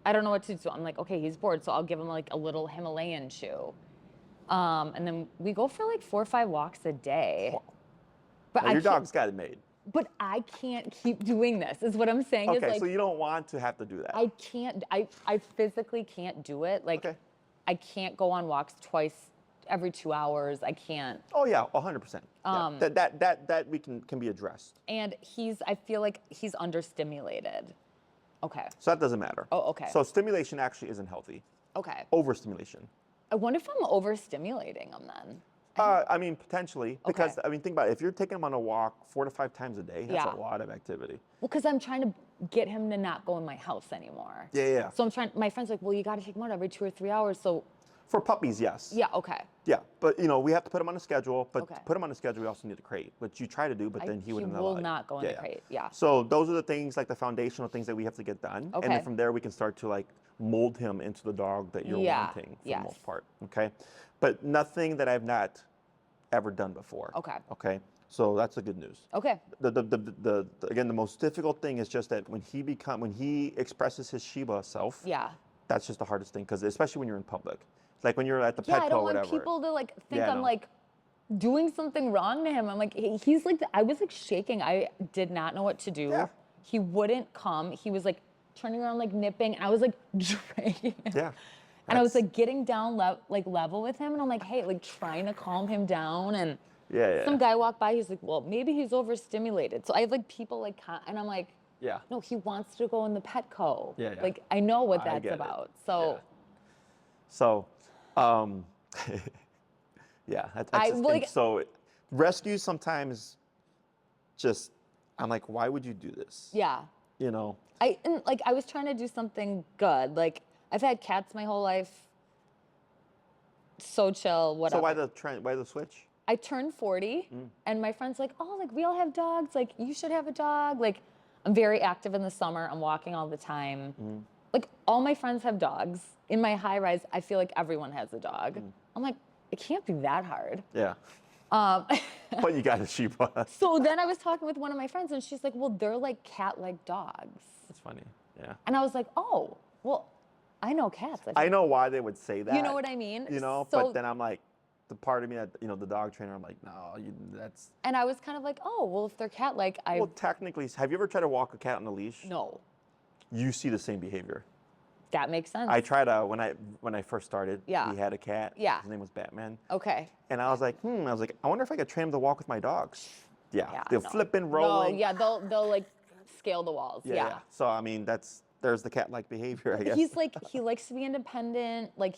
Speaker 2: I don't know what to do. So I'm like, okay, he's bored, so I'll give him like a little Himalayan chew. And then we go for like 4 or 5 walks a day. But
Speaker 1: your dog's got it made.
Speaker 2: But I can't keep doing this, is what I'm saying.
Speaker 1: Okay,
Speaker 2: is like,
Speaker 1: so you don't want to have to do that.
Speaker 2: I can't, I physically can't do it. Like, I can't go on walks twice every 2 hours. I can't.
Speaker 1: Oh yeah, 100%. That we can be addressed.
Speaker 2: And I feel like he's understimulated. Okay.
Speaker 1: So that doesn't matter.
Speaker 2: Oh, okay.
Speaker 1: So stimulation actually isn't healthy.
Speaker 2: Okay.
Speaker 1: Overstimulation.
Speaker 2: I wonder if I'm overstimulating him then.
Speaker 1: I mean, potentially, because I mean, think about it. If you're taking him on a walk 4 to 5 times a day, that's a lot of activity.
Speaker 2: Well, because I'm trying to get him to not go in my house anymore.
Speaker 1: Yeah.
Speaker 2: So my friend's like, well, you got to take him out every 2 or 3 hours. So.
Speaker 1: For puppies, yes.
Speaker 2: Yeah. Okay.
Speaker 1: Yeah, but we have to put him on a schedule. But to put him on a schedule, we also need a crate, which you try to do, but then he wouldn't allow it.
Speaker 2: He will not go in the crate. Yeah.
Speaker 1: So those are the things, like the foundational things that we have to get done, and then from there we can start to like mold him into the dog that you're wanting for the most part. Okay, but nothing that I've not ever done before.
Speaker 2: Okay.
Speaker 1: Okay. So that's the good news.
Speaker 2: Okay.
Speaker 1: Again, the most difficult thing is just that when he expresses his Shiba self.
Speaker 2: Yeah.
Speaker 1: That's just the hardest thing, because especially when you're in public. Like when you're at the Petco or whatever.
Speaker 2: I don't want people to like think I'm like doing something wrong to him. I'm like, he's like, I was like shaking. I did not know what to do.
Speaker 1: Yeah.
Speaker 2: He wouldn't come. He was like turning around, like nipping. And I was like dragging him.
Speaker 1: Yeah.
Speaker 2: And I was like getting down level with him. And I'm like, hey, like trying to calm him down. And some guy walked by. He's like, well, maybe he's overstimulated. So I have like people like, and I'm like, no, he wants to go in the Petco.
Speaker 1: Yeah.
Speaker 2: Like I know what that's about. So.
Speaker 1: So. That's so rescues sometimes just, I'm like, why would you do this?
Speaker 2: Yeah. I was trying to do something good. Like I've had cats my whole life. So chill, whatever.
Speaker 1: So why the switch?
Speaker 2: I turned 40 and my friend's like, oh, like we all have dogs. Like you should have a dog. Like I'm very active in the summer. I'm walking all the time. Like all my friends have dogs. In my high rise, I feel like everyone has a dog. I'm like, it can't be that hard.
Speaker 1: Yeah. But you got a Shiba.
Speaker 2: So then I was talking with one of my friends and she's like, well, they're like cat-like dogs.
Speaker 1: That's funny. Yeah.
Speaker 2: And I was like, oh, well, I know cats.
Speaker 1: I know why they would say that.
Speaker 2: You know what I mean?
Speaker 1: But then I'm like, the part of me that, the dog trainer, I'm like, no, that's.
Speaker 2: And I was kind of like, oh, well, if they're cat-like,
Speaker 1: Well, technically, have you ever tried to walk a cat on a leash?
Speaker 2: No.
Speaker 1: You see the same behavior.
Speaker 2: That makes sense.
Speaker 1: I tried when I first started.
Speaker 2: Yeah.
Speaker 1: We had a cat.
Speaker 2: Yeah.
Speaker 1: His name was Batman.
Speaker 2: Okay.
Speaker 1: And I was like, I wonder if I could train him to walk with my dogs. Yeah. They'll
Speaker 2: no.
Speaker 1: flipping, rolling.
Speaker 2: No, yeah, they'll like scale the walls. Yeah.
Speaker 1: So I mean, there's the cat-like behavior, I guess.
Speaker 2: He's like, he likes to be independent. Like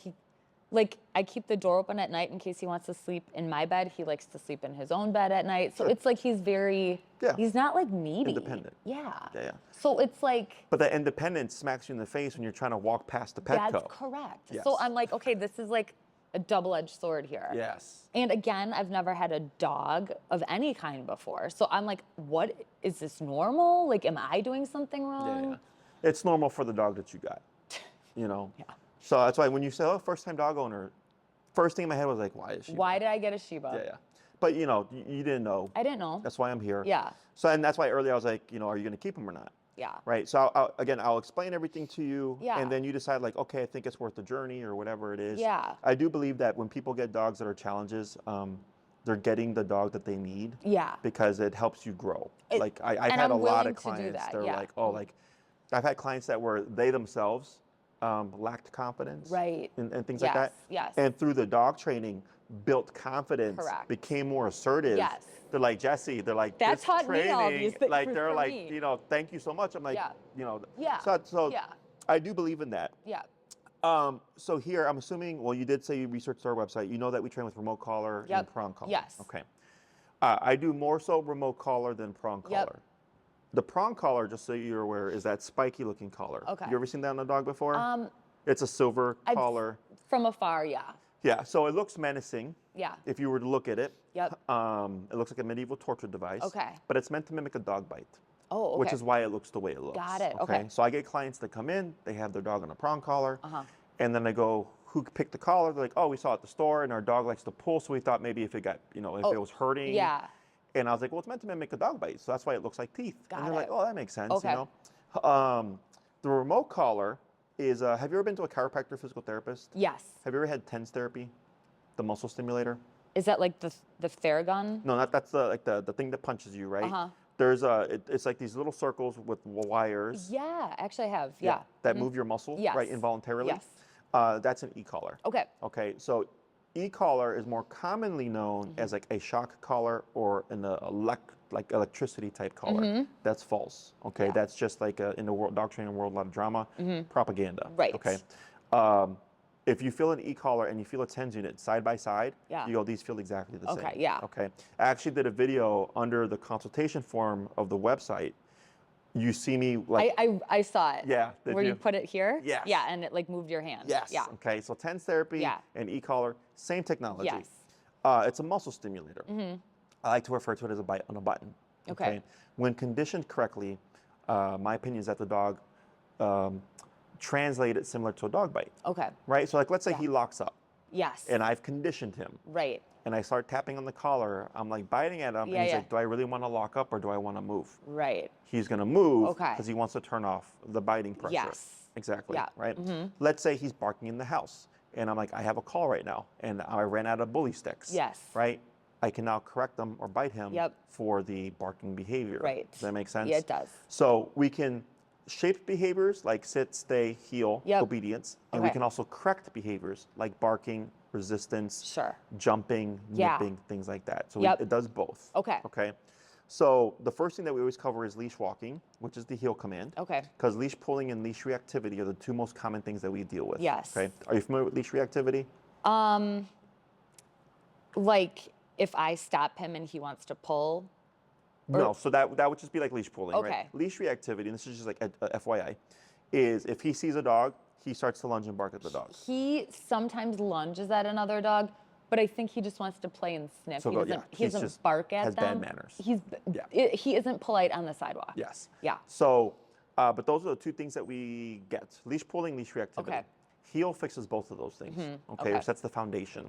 Speaker 2: like I keep the door open at night in case he wants to sleep in my bed. He likes to sleep in his own bed at night. So it's like he's very, he's not like needy.
Speaker 1: Independent.
Speaker 2: Yeah.
Speaker 1: Yeah.
Speaker 2: So it's like.
Speaker 1: But that independence smacks you in the face when you're trying to walk past the Petco.
Speaker 2: That's correct.
Speaker 1: Yes.
Speaker 2: So I'm like, okay, this is like a double-edged sword here.
Speaker 1: Yes.
Speaker 2: And again, I've never had a dog of any kind before. So I'm like, what, is this normal? Like, am I doing something wrong?
Speaker 1: Yeah. It's normal for the dog that you got, you know?
Speaker 2: Yeah.
Speaker 1: So that's why when you say, oh, first-time dog owner, first thing in my head was like, why is Shiba?
Speaker 2: Why did I get a Shiba?
Speaker 1: Yeah. But, you know, you didn't know.
Speaker 2: I didn't know.
Speaker 1: That's why I'm here.
Speaker 2: Yeah.
Speaker 1: So, and that's why earlier I was like, you know, are you going to keep him or not?
Speaker 2: Yeah.
Speaker 1: Right. So I'll explain everything to you.
Speaker 2: Yeah.
Speaker 1: And then you decide like, okay, I think it's worth the journey or whatever it is.
Speaker 2: Yeah.
Speaker 1: I do believe that when people get dogs that are challenges, they're getting the dog that they need.
Speaker 2: Yeah.
Speaker 1: Because it helps you grow. Like I've
Speaker 2: and
Speaker 1: had
Speaker 2: I'm
Speaker 1: a lot
Speaker 2: willing
Speaker 1: of
Speaker 2: to do
Speaker 1: clients
Speaker 2: that,
Speaker 1: that are
Speaker 2: yeah.
Speaker 1: like, oh, like I've had clients that were they themselves lacked confidence.
Speaker 2: Right.
Speaker 1: And things like that.
Speaker 2: Yes.
Speaker 1: And through the dog training, built confidence.
Speaker 2: Correct.
Speaker 1: Became more assertive.
Speaker 2: Yes.
Speaker 1: They're like, Jesse, they're like,
Speaker 2: That
Speaker 1: this
Speaker 2: taught me all
Speaker 1: training,
Speaker 2: these things
Speaker 1: like they're
Speaker 2: for
Speaker 1: like,
Speaker 2: me.
Speaker 1: you know, thank you so much. I'm like,
Speaker 2: Yeah.
Speaker 1: you know,
Speaker 2: Yeah.
Speaker 1: So
Speaker 2: Yeah.
Speaker 1: I do believe in that.
Speaker 2: Yeah.
Speaker 1: So here, I'm assuming, well, you did say you researched our website. You know that we train with remote collar and prong collar.
Speaker 2: Yes.
Speaker 1: Okay. I do more so remote collar than prong collar. The prong collar, just so you're aware, is that spiky looking collar.
Speaker 2: Okay.
Speaker 1: You ever seen that on a dog before? It's a silver collar.
Speaker 2: From afar, yeah.
Speaker 1: Yeah, so it looks menacing.
Speaker 2: Yeah.
Speaker 1: If you were to look at it.
Speaker 2: Yep.
Speaker 1: It looks like a medieval torture device.
Speaker 2: Okay.
Speaker 1: But it's meant to mimic a dog bite.
Speaker 2: Oh, okay.
Speaker 1: Which is why it looks the way it looks.
Speaker 2: Got it, okay.
Speaker 1: So I get clients that come in, they have their dog on a prong collar,
Speaker 2: Uh-huh.
Speaker 1: and then I go, who picked the collar? They're like, oh, we saw it at the store, and our dog likes to pull, so we thought maybe if it got, you know, if it was hurting.
Speaker 2: Yeah.
Speaker 1: And I was like, well, it's meant to mimic a dog bite, so that's why it looks like teeth.
Speaker 2: Got
Speaker 1: and they're
Speaker 2: it.
Speaker 1: like, oh, that makes sense,
Speaker 2: Okay.
Speaker 1: you know? The remote collar is, have you ever been to a chiropractor, physical therapist?
Speaker 2: Yes.
Speaker 1: Have you ever had TENS therapy, the muscle stimulator?
Speaker 2: Is that like the Theragun?
Speaker 1: No, that's the thing that punches you, right?
Speaker 2: Uh-huh.
Speaker 1: There's it's like these little circles with wires.
Speaker 2: Yeah, actually I have. Yeah.
Speaker 1: That move your muscle,
Speaker 2: Yes.
Speaker 1: right, involuntarily.
Speaker 2: Yes.
Speaker 1: That's an e-collar.
Speaker 2: Okay.
Speaker 1: Okay, so e-collar is more commonly known as like a shock collar or an electricity type collar. That's false. Okay,
Speaker 2: Yeah.
Speaker 1: that's just like in the world dog training world, a lot of drama, propaganda.
Speaker 2: Right.
Speaker 1: Okay. If you feel an e-collar and you feel a TENS unit side by side,
Speaker 2: Yeah.
Speaker 1: you go, these feel exactly the same.
Speaker 2: Okay, yeah.
Speaker 1: Okay. I actually did a video under the consultation form of the website. You see me like.
Speaker 2: I saw it.
Speaker 1: Yeah. did
Speaker 2: Where you put it here?
Speaker 1: Yes.
Speaker 2: Yeah, and it like moved your hand.
Speaker 1: Yes.
Speaker 2: Yeah.
Speaker 1: Okay. So TENS therapy
Speaker 2: Yeah.
Speaker 1: and e-collar, same technology.
Speaker 2: Yes.
Speaker 1: It's a muscle stimulator. I like to refer to it as a bite on a button.
Speaker 2: Okay.
Speaker 1: When conditioned correctly, my opinion is that the dog translate it similar to a dog bite.
Speaker 2: Okay.
Speaker 1: Right. So like, let's say he locks up,
Speaker 2: Yes.
Speaker 1: and I've conditioned him,
Speaker 2: Right.
Speaker 1: and I start tapping on the collar. I'm like biting at him,
Speaker 2: Yeah,
Speaker 1: and he's
Speaker 2: yeah.
Speaker 1: like, do I really want to lock up or do I want to move?
Speaker 2: Right.
Speaker 1: He's going to move
Speaker 2: Okay.
Speaker 1: because he wants to turn off the biting pressure.
Speaker 2: Yes.
Speaker 1: Exactly.
Speaker 2: Yeah.
Speaker 1: Right. Let's say he's barking in the house, and I'm like, I have a call right now, and I ran out of bully sticks.
Speaker 2: Yes.
Speaker 1: Right. I can now correct them or bite him
Speaker 2: Yep.
Speaker 1: for the barking behavior.
Speaker 2: Right.
Speaker 1: Does that make sense?
Speaker 2: Yeah, it does.
Speaker 1: So we can shape behaviors like sit, stay, heel,
Speaker 2: Yep.
Speaker 1: obedience, and we
Speaker 2: Okay.
Speaker 1: can also correct behaviors like barking, resistance,
Speaker 2: Sure.
Speaker 1: jumping,
Speaker 2: Yeah.
Speaker 1: nipping, things like that. So
Speaker 2: Yep.
Speaker 1: it does both.
Speaker 2: Okay.
Speaker 1: Okay. So the first thing that we always cover is leash walking, which is the heel command.
Speaker 2: Okay.
Speaker 1: Because leash pulling and leash reactivity are the two most common things that we deal with.
Speaker 2: Yes.
Speaker 1: Okay. Are you familiar with leash reactivity?
Speaker 2: Like if I stop him and he wants to pull.
Speaker 1: No, so that would just be like leash pulling, right?
Speaker 2: Okay.
Speaker 1: Leash reactivity, and this is just like a FYI, is if he sees a dog, he starts to lunge and bark at the dog.
Speaker 2: He sometimes lunges at another dog, but I think he just wants to play and sniff.
Speaker 1: So
Speaker 2: he
Speaker 1: go-
Speaker 2: doesn't,
Speaker 1: yeah,
Speaker 2: he
Speaker 1: he's
Speaker 2: doesn't
Speaker 1: just
Speaker 2: bark at
Speaker 1: has
Speaker 2: them.
Speaker 1: bad manners.
Speaker 2: He isn't polite on the sidewalk.
Speaker 1: Yes.
Speaker 2: Yeah.
Speaker 1: So, but those are the two things that we get: leash pulling, leash reactivity.
Speaker 2: Okay.
Speaker 1: Heel fixes both of those things. Okay,
Speaker 2: Okay.
Speaker 1: so that's the foundation.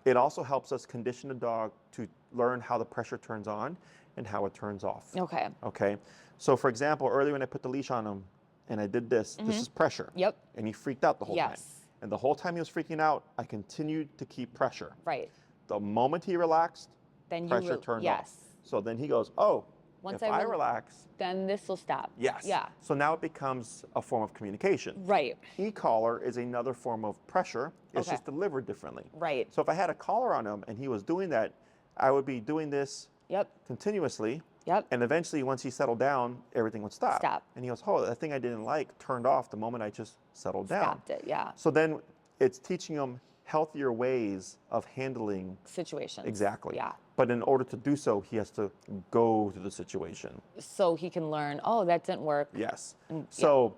Speaker 1: It also helps us condition the dog to learn how the pressure turns on and how it turns off.
Speaker 2: Okay.
Speaker 1: Okay. So, for example, earlier when I put the leash on him and I did this, this is pressure.
Speaker 2: Yep.
Speaker 1: And he freaked out the whole time.
Speaker 2: Yes.
Speaker 1: And the whole time he was freaking out, I continued to keep pressure.
Speaker 2: Right.
Speaker 1: The moment he relaxed,
Speaker 2: Then you
Speaker 1: pressure turned off.
Speaker 2: yes.
Speaker 1: So then he goes, oh,
Speaker 2: Once
Speaker 1: if
Speaker 2: I
Speaker 1: I
Speaker 2: rel-
Speaker 1: relax,
Speaker 2: Then this will stop.
Speaker 1: yes.
Speaker 2: Yeah.
Speaker 1: So now it becomes a form of communication.
Speaker 2: Right.
Speaker 1: E-collar is another form of pressure. It's
Speaker 2: Okay.
Speaker 1: just delivered differently.
Speaker 2: Right.
Speaker 1: So if I had a collar on him and he was doing that, I would be doing this
Speaker 2: Yep.
Speaker 1: continuously.
Speaker 2: Yep.
Speaker 1: And eventually, once he settled down, everything would stop.
Speaker 2: Stop.
Speaker 1: And he goes, oh, that thing I didn't like turned off the moment I just settled down.
Speaker 2: Stopped it. Yeah.
Speaker 1: So then it's teaching them healthier ways of handling
Speaker 2: situations.
Speaker 1: exactly.
Speaker 2: Yeah.
Speaker 1: But in order to do so, he has to go through the situation.
Speaker 2: So he can learn, oh, that didn't work.
Speaker 1: Yes.
Speaker 2: And,
Speaker 1: So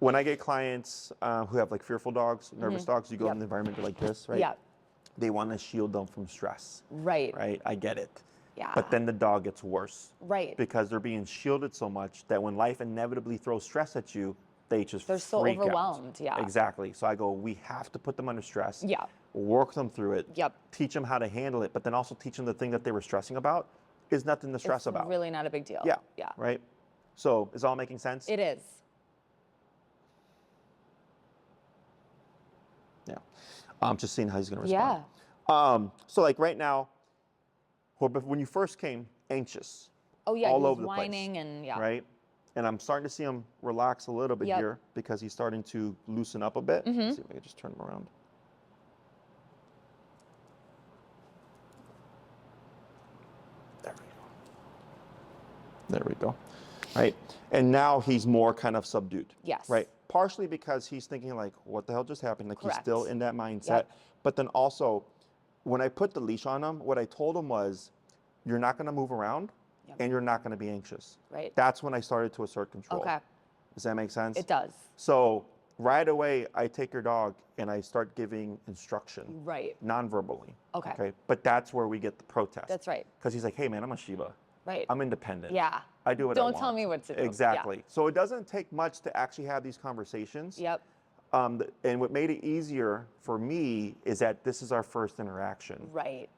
Speaker 1: when I get clients who have like fearful dogs, nervous dogs, you go in an environment like this, right?
Speaker 2: Yeah.
Speaker 1: They want to shield them from stress.
Speaker 2: Right.
Speaker 1: Right? I get it.
Speaker 2: Yeah.
Speaker 1: But then the dog gets worse.
Speaker 2: Right.
Speaker 1: Because they're being shielded so much that when life inevitably throws stress at you, they're so
Speaker 2: freak overwhelmed.
Speaker 1: Out.
Speaker 2: Yeah.
Speaker 1: Exactly. So I go, we have to put them under stress.
Speaker 2: Yeah.
Speaker 1: Work them through it.
Speaker 2: Yep.
Speaker 1: Teach them how to handle it, but then also teach them the thing that they were stressing about is nothing to stress about.
Speaker 2: It's really not a big deal.
Speaker 1: Yeah.
Speaker 2: Yeah.
Speaker 1: Right? So is all making sense?
Speaker 2: It is.
Speaker 1: Yeah. I'm just seeing how he's going to respond.
Speaker 2: Yeah.
Speaker 1: So like right now, when you first came, anxious.
Speaker 2: Oh yeah,
Speaker 1: all
Speaker 2: he was
Speaker 1: over the
Speaker 2: whining
Speaker 1: place,
Speaker 2: and yeah.
Speaker 1: Right? And I'm starting to see him relax a little bit here because he's starting to loosen up a bit. Let's see if I can just turn him around. There we go. There we go. Right? And now he's more kind of subdued.
Speaker 2: Yes.
Speaker 1: Right? Partially because he's thinking like, what the hell just happened? Like
Speaker 2: Correct.
Speaker 1: he's still in that mindset.
Speaker 2: Yep.
Speaker 1: But then also, when I put the leash on him, what I told him was, you're not going to move around and you're not going to be anxious.
Speaker 2: Right.
Speaker 1: That's when I started to assert control.
Speaker 2: Okay.
Speaker 1: Does that make sense?
Speaker 2: It does.
Speaker 1: So right away, I take your dog and I start giving instruction.
Speaker 2: Right.
Speaker 1: Non-verbally.
Speaker 2: Okay.
Speaker 1: Okay. But that's where we get the protest.
Speaker 2: That's right.
Speaker 1: Because he's like, hey man, I'm a Shiba.
Speaker 2: Right.
Speaker 1: I'm independent.
Speaker 2: Yeah.
Speaker 1: I do what I want.
Speaker 2: Don't tell me what to do.
Speaker 1: Exactly.
Speaker 2: Yeah.
Speaker 1: So it doesn't take much to actually have these conversations.
Speaker 2: Yep.
Speaker 1: And what made it easier for me is that this is our first interaction.
Speaker 2: Right.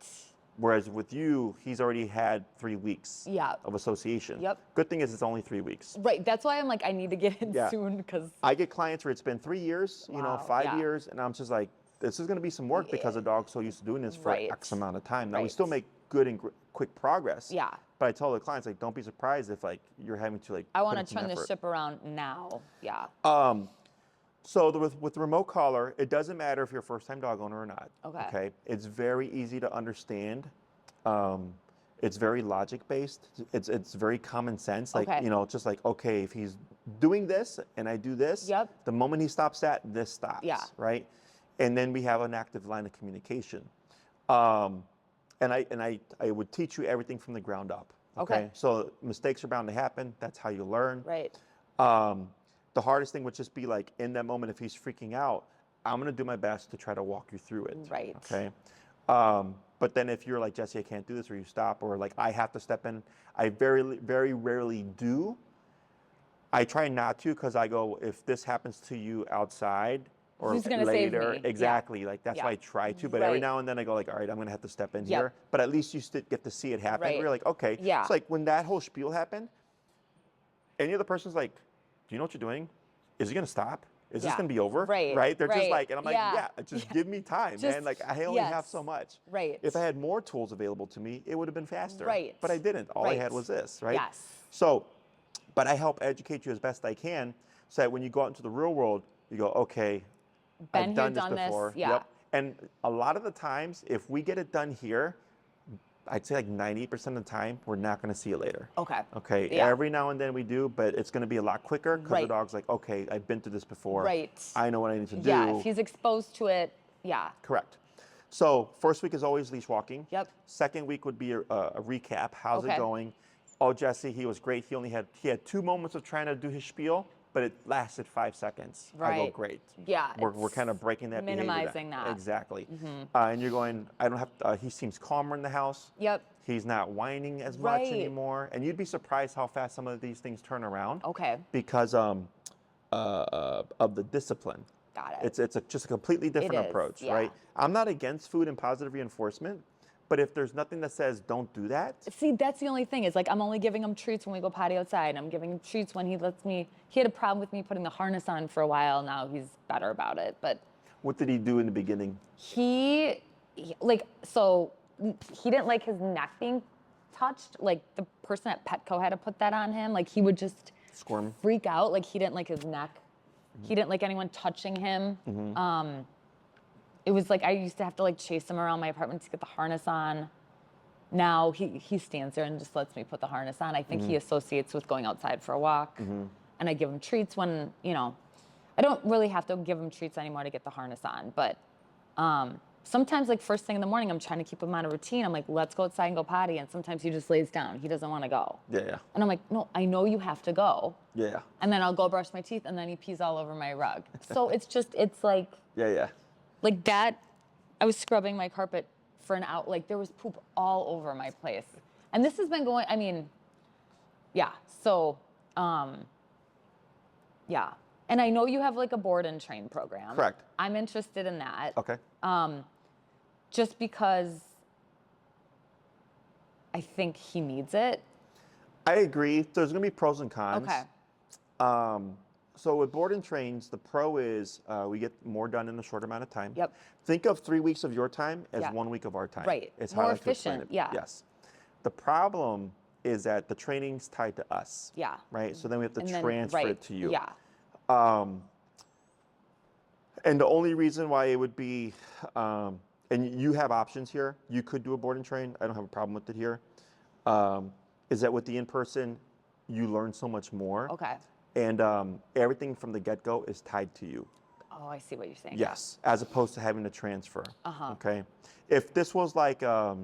Speaker 1: Whereas with you, he's already had 3 weeks of association.
Speaker 2: Yep.
Speaker 1: Good thing is it's only 3 weeks.
Speaker 2: Right. That's why I'm like, I need to get in soon because
Speaker 1: I get clients where it's been 3 years, you know, 5 years, and I'm just like, this is going to be some work because the dog's so used to doing this for X amount of time. Now we still make good and quick progress.
Speaker 2: Yeah.
Speaker 1: But I tell the clients like, don't be surprised if like you're having to like.
Speaker 2: I want to turn this ship around now. Yeah.
Speaker 1: So with the remote collar, it doesn't matter if you're a first-time dog owner or not.
Speaker 2: Okay.
Speaker 1: Okay. It's very easy to understand. It's very logic-based. It's very common sense. Like you know, just like okay, if he's doing this and I do this, the moment he stops that, this stops.
Speaker 2: Yeah.
Speaker 1: Right. And then we have an active line of communication. And I would teach you everything from the ground up. Okay. So mistakes are bound to happen. That's how you learn.
Speaker 2: Right.
Speaker 1: The hardest thing would just be like in that moment, if he's freaking out, I'm going to do my best to try to walk you through it.
Speaker 2: Right.
Speaker 1: Okay. But then if you're like, Jesse, I can't do this, or you stop, or like I have to step in, I very, very rarely do. I try not to because I go, if this happens to you outside or
Speaker 2: who's gonna
Speaker 1: later,
Speaker 2: save me?
Speaker 1: exactly. Like that's why I try to. But every now and then I go like, all right, I'm going to have to step in here. But at least you get to see it happen.
Speaker 2: Right.
Speaker 1: You're like, okay.
Speaker 2: Yeah.
Speaker 1: It's like when that whole spiel happened, any other person's like, do you know what you're doing? Is it going to stop? Is this going to be over?
Speaker 2: Right.
Speaker 1: They're just like, and I'm like, just give me time,
Speaker 2: Just-
Speaker 1: man. Like I only have so much.
Speaker 2: Right.
Speaker 1: If I had more tools available to me, it would have been faster.
Speaker 2: Right.
Speaker 1: But I didn't. All I had was this, right?
Speaker 2: Yes.
Speaker 1: So, but I help educate you as best I can so that when you go out into the real world, you go, okay, I've done this before.
Speaker 2: Yeah.
Speaker 1: And a lot of the times, if we get it done here, I'd say like 90% of the time, we're not going to see it later.
Speaker 2: Okay.
Speaker 1: Okay.
Speaker 2: Yeah.
Speaker 1: Every now and then we do, but it's going to be a lot quicker because the dog's like, okay, I've been through this before.
Speaker 2: Right.
Speaker 1: I know what I need to do.
Speaker 2: Yeah. If he's exposed to it,
Speaker 1: Correct. So first week is always leash walking.
Speaker 2: Yep.
Speaker 1: Second week would be a recap. How's it going? Oh, Jesse, he was great. He had 2 moments of trying to do his spiel, but it lasted 5 seconds. I go, great.
Speaker 2: Yeah.
Speaker 1: We're kind of breaking that
Speaker 2: minimizing
Speaker 1: behavior.
Speaker 2: that.
Speaker 1: Exactly. And you're going, I don't have, he seems calmer in the house.
Speaker 2: Yep.
Speaker 1: He's not whining as much anymore. And you'd be surprised how fast some of these things turn around.
Speaker 2: Okay.
Speaker 1: Because of the discipline.
Speaker 2: Got it.
Speaker 1: It's just a completely different approach, right? I'm not against food and positive reinforcement, but if there's nothing that says don't do that.
Speaker 2: See, that's the only thing is like I'm only giving him treats when we go potty outside. I'm giving him treats when he lets me. He had a problem with me putting the harness on for a while. Now he's better about it. But
Speaker 1: what did he do in the beginning?
Speaker 2: He didn't like his neck being touched. Like the person at Petco had to put that on him. Like he would just
Speaker 1: squirm,
Speaker 2: freak out. Like he didn't like his neck. He didn't like anyone touching him. It was like I used to have to like chase him around my apartment to get the harness on. Now he stands there and just lets me put the harness on. I think he associates with going outside for a walk. And I give him treats when, you know. I don't really have to give him treats anymore to get the harness on, but sometimes like first thing in the morning, I'm trying to keep him on a routine. I'm like, let's go outside and go potty. And sometimes he just lays down. He doesn't want to go.
Speaker 1: Yeah.
Speaker 2: And I'm like, no, I know you have to go.
Speaker 1: Yeah.
Speaker 2: And then I'll go brush my teeth and then he pees all over my rug. So it's like,
Speaker 1: Yeah.
Speaker 2: like that. I was scrubbing my carpet for an hour. Like there was poop all over my place. And this has been going, I mean, yeah. So, yeah. And I know you have like a board and train program.
Speaker 1: Correct.
Speaker 2: I'm interested in that.
Speaker 1: Okay.
Speaker 2: Just because I think he needs it.
Speaker 1: I agree. There's going to be pros and cons.
Speaker 2: Okay.
Speaker 1: So with board and trains, the pro is we get more done in a short amount of time.
Speaker 2: Yep.
Speaker 1: Think of 3 weeks of your time as
Speaker 2: Yeah.
Speaker 1: 1 week of our time.
Speaker 2: Right.
Speaker 1: It's
Speaker 2: More
Speaker 1: how I like to explain
Speaker 2: efficient,
Speaker 1: it.
Speaker 2: yeah.
Speaker 1: Yes. The problem is that the training's tied to us.
Speaker 2: Yeah.
Speaker 1: Right. So then we have to
Speaker 2: And then-
Speaker 1: transfer
Speaker 2: right,
Speaker 1: it to you.
Speaker 2: Yeah.
Speaker 1: And the only reason why it would be, and you have options here. You could do a board and train. I don't have a problem with it here. Is that with the in-person, you learn so much more.
Speaker 2: Okay.
Speaker 1: And everything from the get-go is tied to you.
Speaker 2: Oh, I see what you're saying.
Speaker 1: Yes, as opposed to having to transfer.
Speaker 2: Uh-huh.
Speaker 1: Okay. If this was like a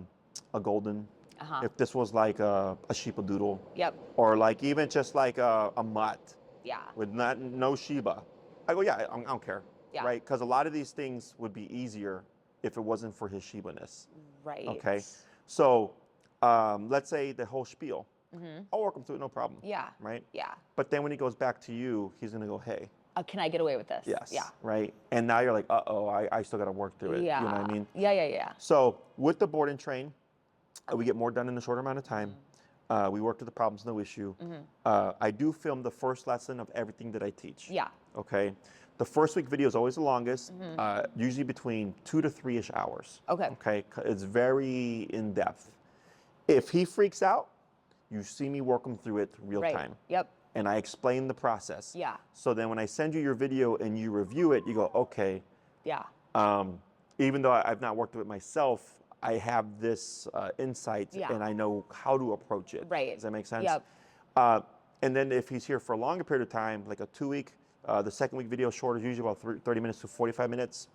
Speaker 1: golden,
Speaker 2: Uh-huh.
Speaker 1: if this was like a Shiba doodle,
Speaker 2: Yep.
Speaker 1: or like even just like a mutt
Speaker 2: Yeah.
Speaker 1: with no Shiba, I go, yeah, I don't care.
Speaker 2: Yeah.
Speaker 1: Right? Because a lot of these things would be easier if it wasn't for his Shiba-ness.
Speaker 2: Right.
Speaker 1: Okay. So let's say the whole spiel. I'll work him through it, no problem.
Speaker 2: Yeah.
Speaker 1: Right?
Speaker 2: Yeah.
Speaker 1: But then when he goes back to you, he's going to go, hey.
Speaker 2: Can I get away with this?
Speaker 1: Yes.
Speaker 2: Yeah.
Speaker 1: Right? And now you're like, uh-oh, I still got to work through it.
Speaker 2: Yeah.
Speaker 1: You know what I mean?
Speaker 2: Yeah.
Speaker 1: So with the board and train, we get more done in a shorter amount of time. We work through the problems, no issue. I do film the first lesson of everything that I teach.
Speaker 2: Yeah.
Speaker 1: Okay. The first week video is always the longest, usually between 2 to 3-ish hours.
Speaker 2: Okay.
Speaker 1: Okay. It's very in depth. If he freaks out, you see me work him through it real
Speaker 2: Right.
Speaker 1: time.
Speaker 2: Yep.
Speaker 1: And I explain the process.
Speaker 2: Yeah.
Speaker 1: So then when I send you your video and you review it, you go, okay.
Speaker 2: Yeah.
Speaker 1: Even though I've not worked with it myself, I have this insight
Speaker 2: Yeah.
Speaker 1: and I know how to approach it.
Speaker 2: Right.
Speaker 1: Does that make sense?
Speaker 2: Yep.
Speaker 1: And then if he's here for a longer period of time, like a 2-week, the second week video is shorter, usually about 30 minutes to 45 minutes.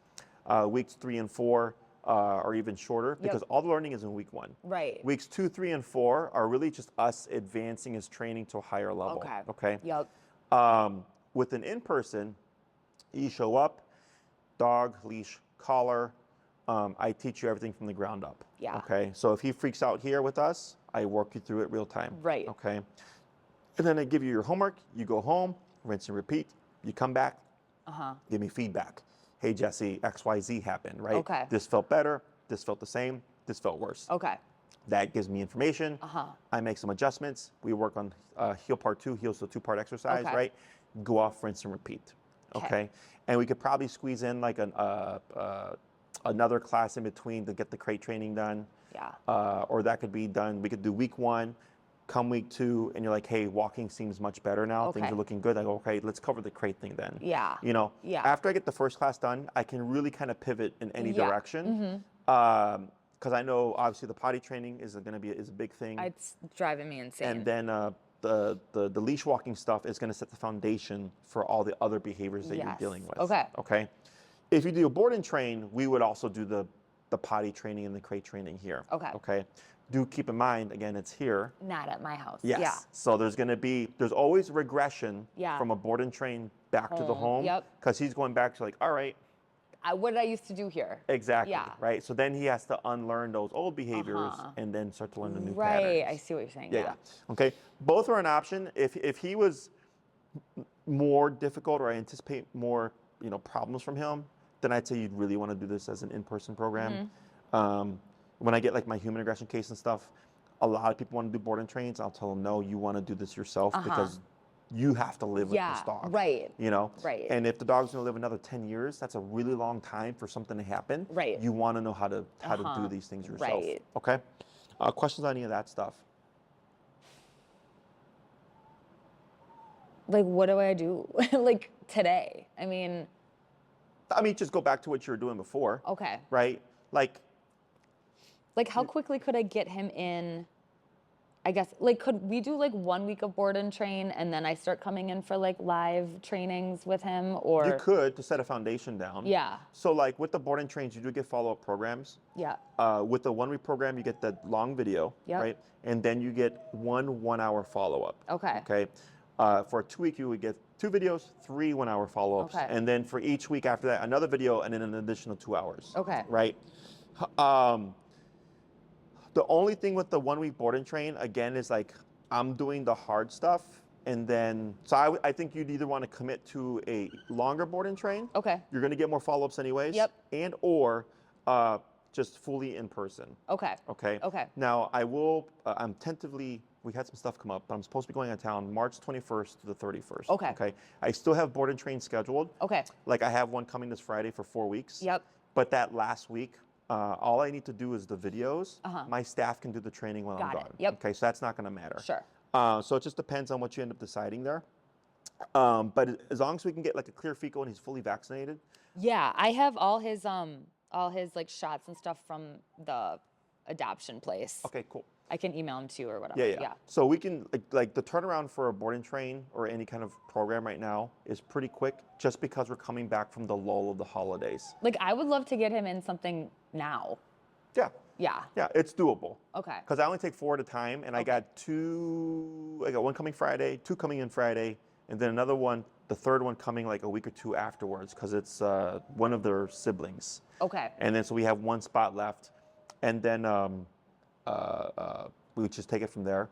Speaker 1: Weeks 3 and 4 are even shorter because all the learning is in week 1.
Speaker 2: Right.
Speaker 1: Weeks 2, 3, and 4 are really just us advancing his training to a higher level.
Speaker 2: Okay.
Speaker 1: Okay.
Speaker 2: Yep.
Speaker 1: With an in-person, you show up, dog, leash, collar. I teach you everything from the ground up.
Speaker 2: Yeah.
Speaker 1: Okay. So if he freaks out here with us, I work you through it real time.
Speaker 2: Right.
Speaker 1: Okay. And then I give you your homework. You go home, rinse and repeat. You come back, give me feedback. Hey, Jesse, XYZ happened, right?
Speaker 2: Okay.
Speaker 1: This felt better. This felt the same. This felt worse.
Speaker 2: Okay.
Speaker 1: That gives me information. I make some adjustments. We work on heel part 2, heels to 2-part exercise,
Speaker 2: Okay.
Speaker 1: right? Go off, rinse, and repeat. Okay. And we could probably squeeze in like another class in between to get the crate training done.
Speaker 2: Yeah.
Speaker 1: Or that could be done. We could do week 1, come week 2, and you're like, hey, walking seems much better now. Things
Speaker 2: Okay.
Speaker 1: are looking good. I go, okay, let's cover the crate thing then.
Speaker 2: Yeah.
Speaker 1: You know,
Speaker 2: Yeah.
Speaker 1: after I get the first class done, I can really kind of pivot in any
Speaker 2: Yeah.
Speaker 1: direction. Because I know obviously the potty training is going to be is a big thing.
Speaker 2: It's driving me insane.
Speaker 1: And then the leash walking stuff is going to set the foundation for all the other behaviors that you're
Speaker 2: Yes.
Speaker 1: dealing with.
Speaker 2: Okay.
Speaker 1: Okay. If you do a board and train, we would also do the potty training and the crate training here.
Speaker 2: Okay.
Speaker 1: Okay. Do keep in mind, again, it's here.
Speaker 2: Not at my house.
Speaker 1: Yes.
Speaker 2: Yeah.
Speaker 1: So there's always regression
Speaker 2: Yeah.
Speaker 1: from a board and train back to the home.
Speaker 2: Yep.
Speaker 1: Because he's going back to like, all right.
Speaker 2: What did I used to do here?
Speaker 1: Exactly.
Speaker 2: Yeah.
Speaker 1: Right. So then he has to unlearn those old behaviors and then start to learn the new
Speaker 2: Right.
Speaker 1: patterns.
Speaker 2: I see what you're saying.
Speaker 1: Yeah.
Speaker 2: Yeah.
Speaker 1: Okay. Both are an option. If he was more difficult or I anticipate more, problems from him, then I'd say you'd really want to do this as an in-person program. When I get like my human aggression case and stuff, a lot of people want to do board and trains. I'll tell them, no, you want to do this yourself because you have to live with this dog.
Speaker 2: Right. Right.
Speaker 1: And if the dog's going to live another 10 years, that's a really long time for something to happen.
Speaker 2: Right.
Speaker 1: You want to know how to do these things yourself.
Speaker 2: Right.
Speaker 1: Okay. Questions on any of that stuff?
Speaker 2: Like, what do I do? Like today? I mean,
Speaker 1: just go back to what you were doing before.
Speaker 2: okay.
Speaker 1: Right? Like
Speaker 2: How quickly could I get him in I guess, like, could we do like 1 week of board and train and then I start coming in for like live trainings with him, or?
Speaker 1: You could to set a foundation down.
Speaker 2: Yeah.
Speaker 1: So like with the board and trains, you do get follow-up programs.
Speaker 2: Yeah.
Speaker 1: With the 1 week program, you get the long video,
Speaker 2: Yep.
Speaker 1: right? And then you get 1 hour follow-up.
Speaker 2: Okay.
Speaker 1: Okay. For a 2 week, you would get 2 videos, 3 1 hour follow-ups.
Speaker 2: Okay.
Speaker 1: And then for each week after that, another video and then an additional 2 hours.
Speaker 2: Okay.
Speaker 1: Right? The only thing with the 1 week board and train, again, is like I'm doing the hard stuff. And then, so I think you'd either want to commit to a longer board and train.
Speaker 2: Okay.
Speaker 1: You're going to get more follow-ups anyways.
Speaker 2: Yep.
Speaker 1: And or just fully in person.
Speaker 2: Okay.
Speaker 1: Okay.
Speaker 2: Okay.
Speaker 1: Now I will. I'm tentatively. We had some stuff come up, but I'm supposed to be going out of town March 21st to the 31st.
Speaker 2: Okay.
Speaker 1: Okay. I still have board and train scheduled.
Speaker 2: Okay.
Speaker 1: Like I have one coming this Friday for 4 weeks.
Speaker 2: Yep.
Speaker 1: But that last week, all I need to do is the videos.
Speaker 2: Uh-huh.
Speaker 1: My staff can do the training while I'm
Speaker 2: Got it.
Speaker 1: gone.
Speaker 2: Yep.
Speaker 1: Okay. So that's not going to matter.
Speaker 2: Sure.
Speaker 1: So it just depends on what you end up deciding there. But as long as we can get like a clear fecal and he's fully vaccinated.
Speaker 2: Yeah, I have all his like shots and stuff from the adoption place.
Speaker 1: Okay. Cool.
Speaker 2: I can email him to you or whatever.
Speaker 1: Yeah. So we can, like the turnaround for a board and train or any kind of program right now is pretty quick just because we're coming back from the lull of the holidays.
Speaker 2: Like, I would love to get him in something now.
Speaker 1: Yeah.
Speaker 2: Yeah.
Speaker 1: Yeah, it's doable.
Speaker 2: Okay.
Speaker 1: Because I only take 4 at a time and I got one coming Friday, 2 coming in Friday, and then another one, the third one coming like a week or 2 afterwards because it's one of their siblings.
Speaker 2: Okay.
Speaker 1: And then so we have 1 spot left. And then we would just take it from there.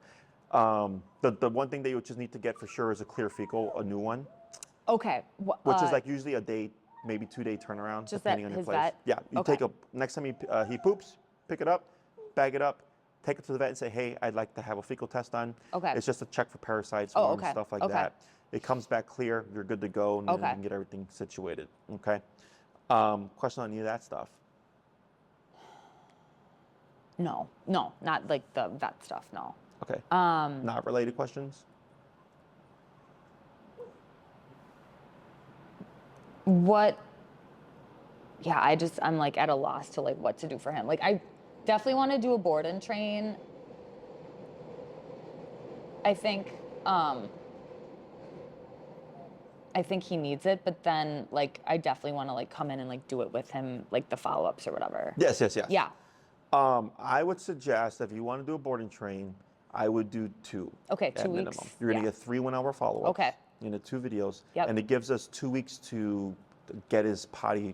Speaker 1: The one thing that you would just need to get for sure is a clear fecal, a new one.
Speaker 2: Okay.
Speaker 1: Which is like usually a day, maybe 2-day turnaround,
Speaker 2: just
Speaker 1: depending
Speaker 2: at
Speaker 1: on your
Speaker 2: his
Speaker 1: place.
Speaker 2: vet?
Speaker 1: Yeah, you
Speaker 2: Okay.
Speaker 1: take next time he poops, pick it up, bag it up, take it to the vet and say, hey, I'd like to have a fecal test done.
Speaker 2: Okay.
Speaker 1: It's just a check for parasites,
Speaker 2: Oh,
Speaker 1: worms,
Speaker 2: okay.
Speaker 1: stuff like
Speaker 2: Okay.
Speaker 1: that. It comes back clear, you're good to go, and then you
Speaker 2: Okay.
Speaker 1: can get everything situated. Okay. Question on any of that stuff?
Speaker 2: No, not like the vet stuff. No.
Speaker 1: Okay. Not related questions?
Speaker 2: What? Yeah, I'm like at a loss to like what to do for him. Like, I definitely want to do a board and train. I think he needs it, but then like I definitely want to like come in and like do it with him, like the follow-ups or whatever.
Speaker 1: Yes.
Speaker 2: Yeah.
Speaker 1: I would suggest if you want to do a board and train, I would do 2.
Speaker 2: Okay, 2
Speaker 1: at
Speaker 2: weeks.
Speaker 1: minimum. You're going to get 3 1-hour follow-ups.
Speaker 2: Okay.
Speaker 1: You know, 2 videos.
Speaker 2: Yep.
Speaker 1: And it gives us 2 weeks to get his potty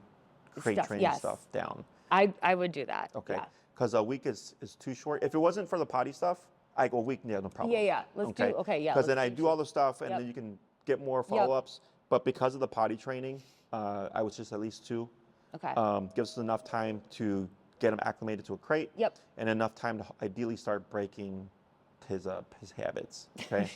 Speaker 1: crate
Speaker 2: Stuff,
Speaker 1: training
Speaker 2: yes.
Speaker 1: stuff down.
Speaker 2: I would do that.
Speaker 1: Okay.
Speaker 2: Yeah.
Speaker 1: Because a week is too short. If it wasn't for the potty stuff, I go a week, yeah, no problem.
Speaker 2: Yeah. Let's do. Okay. Yeah.
Speaker 1: Because then
Speaker 2: let's
Speaker 1: I do all the stuff, and
Speaker 2: Yep.
Speaker 1: then you can get more follow-ups. But because of the potty training, I was just at least 2.
Speaker 2: Okay.
Speaker 1: Gives us enough time to get him acclimated to a crate.
Speaker 2: Yep.
Speaker 1: And enough time to ideally start breaking his habits. Okay.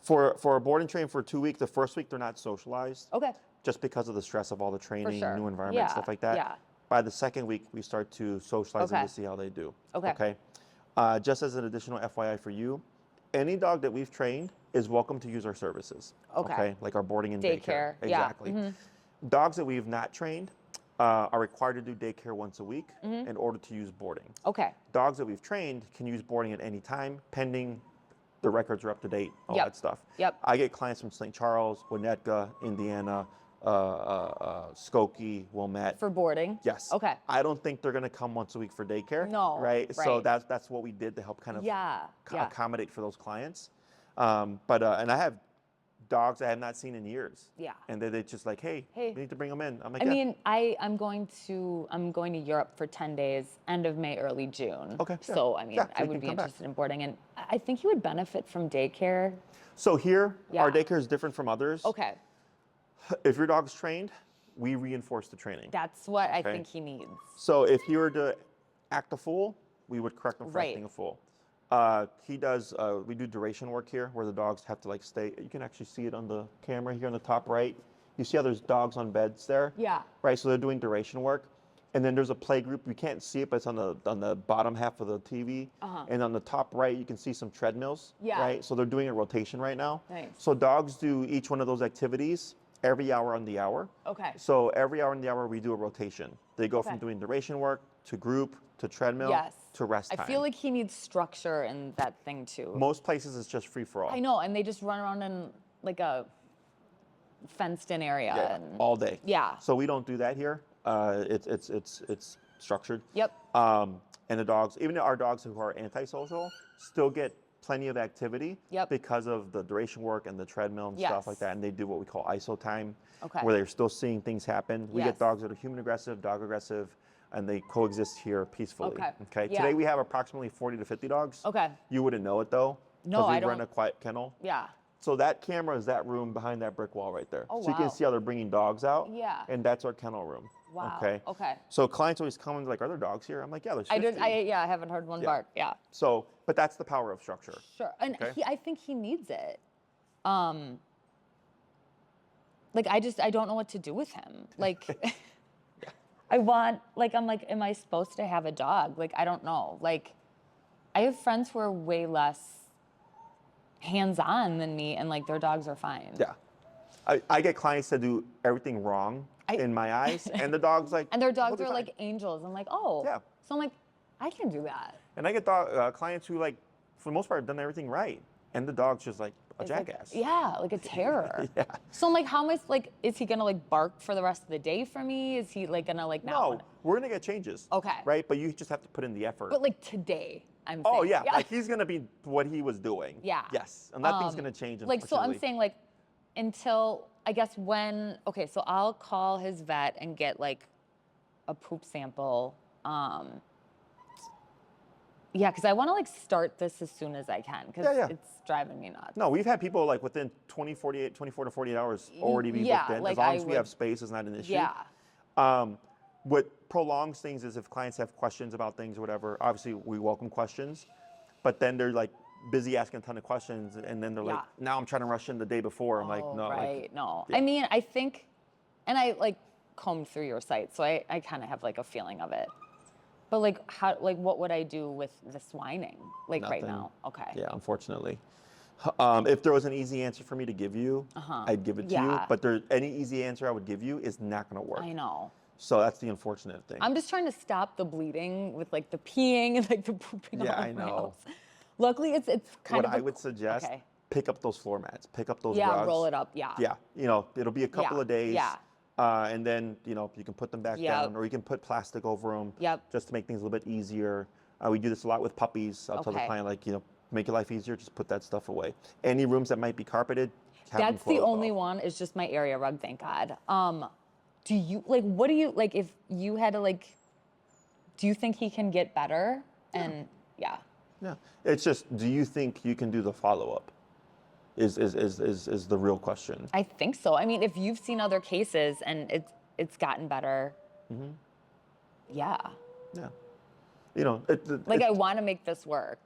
Speaker 1: For a board and train for 2 weeks, the first week they're not socialized.
Speaker 2: Okay.
Speaker 1: Just because of the stress of all the training,
Speaker 2: sure.
Speaker 1: new environment,
Speaker 2: Yeah,
Speaker 1: stuff like that.
Speaker 2: yeah.
Speaker 1: By the second week, we start to socialize them
Speaker 2: Okay.
Speaker 1: to see how they do.
Speaker 2: Okay.
Speaker 1: Just as an additional FYI for you, any dog that we've trained is welcome to use our services.
Speaker 2: Okay.
Speaker 1: Like our boarding and
Speaker 2: Daycare,
Speaker 1: daycare.
Speaker 2: yeah.
Speaker 1: Exactly. Dogs that we have not trained are required to do daycare once a week in order to use boarding.
Speaker 2: Okay.
Speaker 1: Dogs that we've trained can use boarding at any time, pending the records are up to date, all
Speaker 2: Yep.
Speaker 1: that stuff.
Speaker 2: Yep.
Speaker 1: I get clients from St. Charles, Winnetka, Indiana, Skokie, Wilmette.
Speaker 2: For boarding.
Speaker 1: Yes.
Speaker 2: Okay.
Speaker 1: I don't think they're going to come once a week for daycare.
Speaker 2: No,
Speaker 1: Right. So
Speaker 2: right.
Speaker 1: that's what we did to help kind of
Speaker 2: Yeah.
Speaker 1: accommodate for those clients. And I have dogs I have not seen in years.
Speaker 2: Yeah.
Speaker 1: And they're just like, hey, we need to bring them in. I'm like,
Speaker 2: I
Speaker 1: yeah.
Speaker 2: mean, I'm going to Europe for 10 days, end of May, early June.
Speaker 1: Okay, yeah.
Speaker 2: So I mean,
Speaker 1: Yeah, so
Speaker 2: I
Speaker 1: you
Speaker 2: would
Speaker 1: can
Speaker 2: be
Speaker 1: come back.
Speaker 2: interested in boarding, and I think you would benefit from daycare.
Speaker 1: So here,
Speaker 2: Yeah.
Speaker 1: our daycare is different from others.
Speaker 2: Okay.
Speaker 1: If your dog's trained, we reinforce the training.
Speaker 2: That's what I
Speaker 1: Okay.
Speaker 2: think he needs.
Speaker 1: So if he were to act a fool, we would correct him for
Speaker 2: Right.
Speaker 1: acting a fool. He does, we do duration work here where the dogs have to like stay. You can actually see it on the camera here on the top right. You see how there's dogs on beds there?
Speaker 2: Yeah.
Speaker 1: Right, so they're doing duration work. And then there's a play group. You can't see it, but it's on the bottom half of the TV. And on the top right, you can see some treadmills.
Speaker 2: Yeah.
Speaker 1: Right, so they're doing a rotation right now.
Speaker 2: Nice.
Speaker 1: So dogs do each one of those activities every hour on the hour.
Speaker 2: Okay.
Speaker 1: So every hour on the hour, we do a rotation. They go from
Speaker 2: Okay.
Speaker 1: doing duration work to group to treadmill
Speaker 2: Yes.
Speaker 1: to rest time.
Speaker 2: I feel like he needs structure in that thing too.
Speaker 1: Most places it's just free for all.
Speaker 2: I know, and they just run around in like a fenced-in area.
Speaker 1: Yeah,
Speaker 2: And,
Speaker 1: all day.
Speaker 2: yeah.
Speaker 1: So we don't do that here. It's structured.
Speaker 2: Yep.
Speaker 1: And the dogs, even our dogs who are antisocial, still get plenty of activity
Speaker 2: Yep.
Speaker 1: because of the duration work and the treadmill and
Speaker 2: Yes.
Speaker 1: stuff like that. And they do what we call ISO time,
Speaker 2: Okay.
Speaker 1: where they're still seeing things happen. We
Speaker 2: Yes.
Speaker 1: get dogs that are human aggressive, dog aggressive, and they coexist here peacefully.
Speaker 2: Okay. Yeah.
Speaker 1: Today we have approximately 40 to 50 dogs.
Speaker 2: Okay.
Speaker 1: You wouldn't know it though.
Speaker 2: No,
Speaker 1: we
Speaker 2: I
Speaker 1: run
Speaker 2: don't.
Speaker 1: a quiet kennel.
Speaker 2: Yeah.
Speaker 1: So that camera is that room behind that brick wall right there.
Speaker 2: Oh,
Speaker 1: so you can
Speaker 2: wow.
Speaker 1: see how they're bringing dogs out.
Speaker 2: Yeah.
Speaker 1: And that's our kennel room.
Speaker 2: Wow.
Speaker 1: Okay.
Speaker 2: Okay.
Speaker 1: So clients always come and like, are there dogs here? I'm like, yeah, there's 50.
Speaker 2: I haven't heard one
Speaker 1: Yeah.
Speaker 2: bark. Yeah.
Speaker 1: So, but that's the power of structure.
Speaker 2: Sure. And
Speaker 1: Okay.
Speaker 2: I think he needs it. Like I don't know what to do with him. Like I'm like, am I supposed to have a dog? Like, I don't know. Like, I have friends who are way less hands-on than me, and like their dogs are fine.
Speaker 1: Yeah. I get clients that do everything wrong in my eyes, and the dog's like,
Speaker 2: And their dogs
Speaker 1: "We'll
Speaker 2: are
Speaker 1: be
Speaker 2: like
Speaker 1: fine."
Speaker 2: angels. I'm like, oh.
Speaker 1: Yeah.
Speaker 2: So I'm like, I can do that.
Speaker 1: And I get clients who like, for the most part, have done everything right, and the dog's just like a
Speaker 2: It's like-
Speaker 1: jackass.
Speaker 2: yeah, like a terror.
Speaker 1: Yeah.
Speaker 2: So I'm like, how am I like? Is he gonna like bark for the rest of the day for me? Is he like gonna like not?
Speaker 1: No,
Speaker 2: wanna-
Speaker 1: we're gonna get changes.
Speaker 2: Okay.
Speaker 1: Right, but you just have to put in the effort.
Speaker 2: But like today, I'm.
Speaker 1: Oh
Speaker 2: saying.
Speaker 1: yeah, like he's gonna be what he was doing.
Speaker 2: Yeah.
Speaker 1: Yes, and nothing's gonna change.
Speaker 2: Like, so I'm
Speaker 1: unfortunately.
Speaker 2: saying, like, until I guess when, okay, so I'll call his vet and get like a poop sample. Yeah, because I want to like start this as soon as I can because
Speaker 1: Yeah, yeah.
Speaker 2: it's driving me nuts.
Speaker 1: No, we've had people like within 24 to 48 hours already be
Speaker 2: yeah,
Speaker 1: booked in.
Speaker 2: like
Speaker 1: as long
Speaker 2: I
Speaker 1: as we
Speaker 2: would-
Speaker 1: have space, it's not an issue.
Speaker 2: Yeah.
Speaker 1: What prolongs things is if clients have questions about things or whatever, obviously we welcome questions, but then they're like busy asking a ton of questions and then they're like,
Speaker 2: Yeah.
Speaker 1: now I'm trying to rush in the day before. I'm like,
Speaker 2: Oh,
Speaker 1: no.
Speaker 2: right,
Speaker 1: Like,
Speaker 2: no.
Speaker 1: yeah.
Speaker 2: I mean, I think, and I like combed through your site, so I kind of have like a feeling of it. But like, how, like, what would I do with this whining, like right
Speaker 1: Nothing.
Speaker 2: now? Okay.
Speaker 1: Yeah, unfortunately. If there was an easy answer for me to give you, I'd give it to you.
Speaker 2: Yeah.
Speaker 1: But any easy answer I would give you is not going to work.
Speaker 2: I know.
Speaker 1: So that's the unfortunate thing.
Speaker 2: I'm just trying to stop the bleeding with like the peeing and like the pooping
Speaker 1: Yeah,
Speaker 2: all
Speaker 1: I
Speaker 2: over my
Speaker 1: know.
Speaker 2: house. Luckily, it's kind
Speaker 1: what
Speaker 2: of.
Speaker 1: I would suggest,
Speaker 2: Okay.
Speaker 1: pick up those floor mats, pick up those
Speaker 2: Yeah,
Speaker 1: rugs.
Speaker 2: roll it up. Yeah.
Speaker 1: Yeah, it'll be a couple
Speaker 2: Yeah,
Speaker 1: of days.
Speaker 2: yeah.
Speaker 1: And then, you can put them back
Speaker 2: Yep.
Speaker 1: down or you can put plastic over them
Speaker 2: Yep.
Speaker 1: just to make things a little bit easier. We do this a lot with puppies. I'll tell the
Speaker 2: Okay.
Speaker 1: client, like, make your life easier, just put that stuff away. Any rooms that might be carpeted, have them
Speaker 2: That's the
Speaker 1: closed
Speaker 2: only
Speaker 1: off.
Speaker 2: one. Is just my area rug. Thank God. Do you like? What do you like? If you had to like, do you think he can get better? And yeah.
Speaker 1: Yeah, it's just, do you think you can do the follow-up? Is the real question.
Speaker 2: I think so. I mean, if you've seen other cases and it's gotten better, yeah.
Speaker 1: Yeah,
Speaker 2: Like I want to make this work.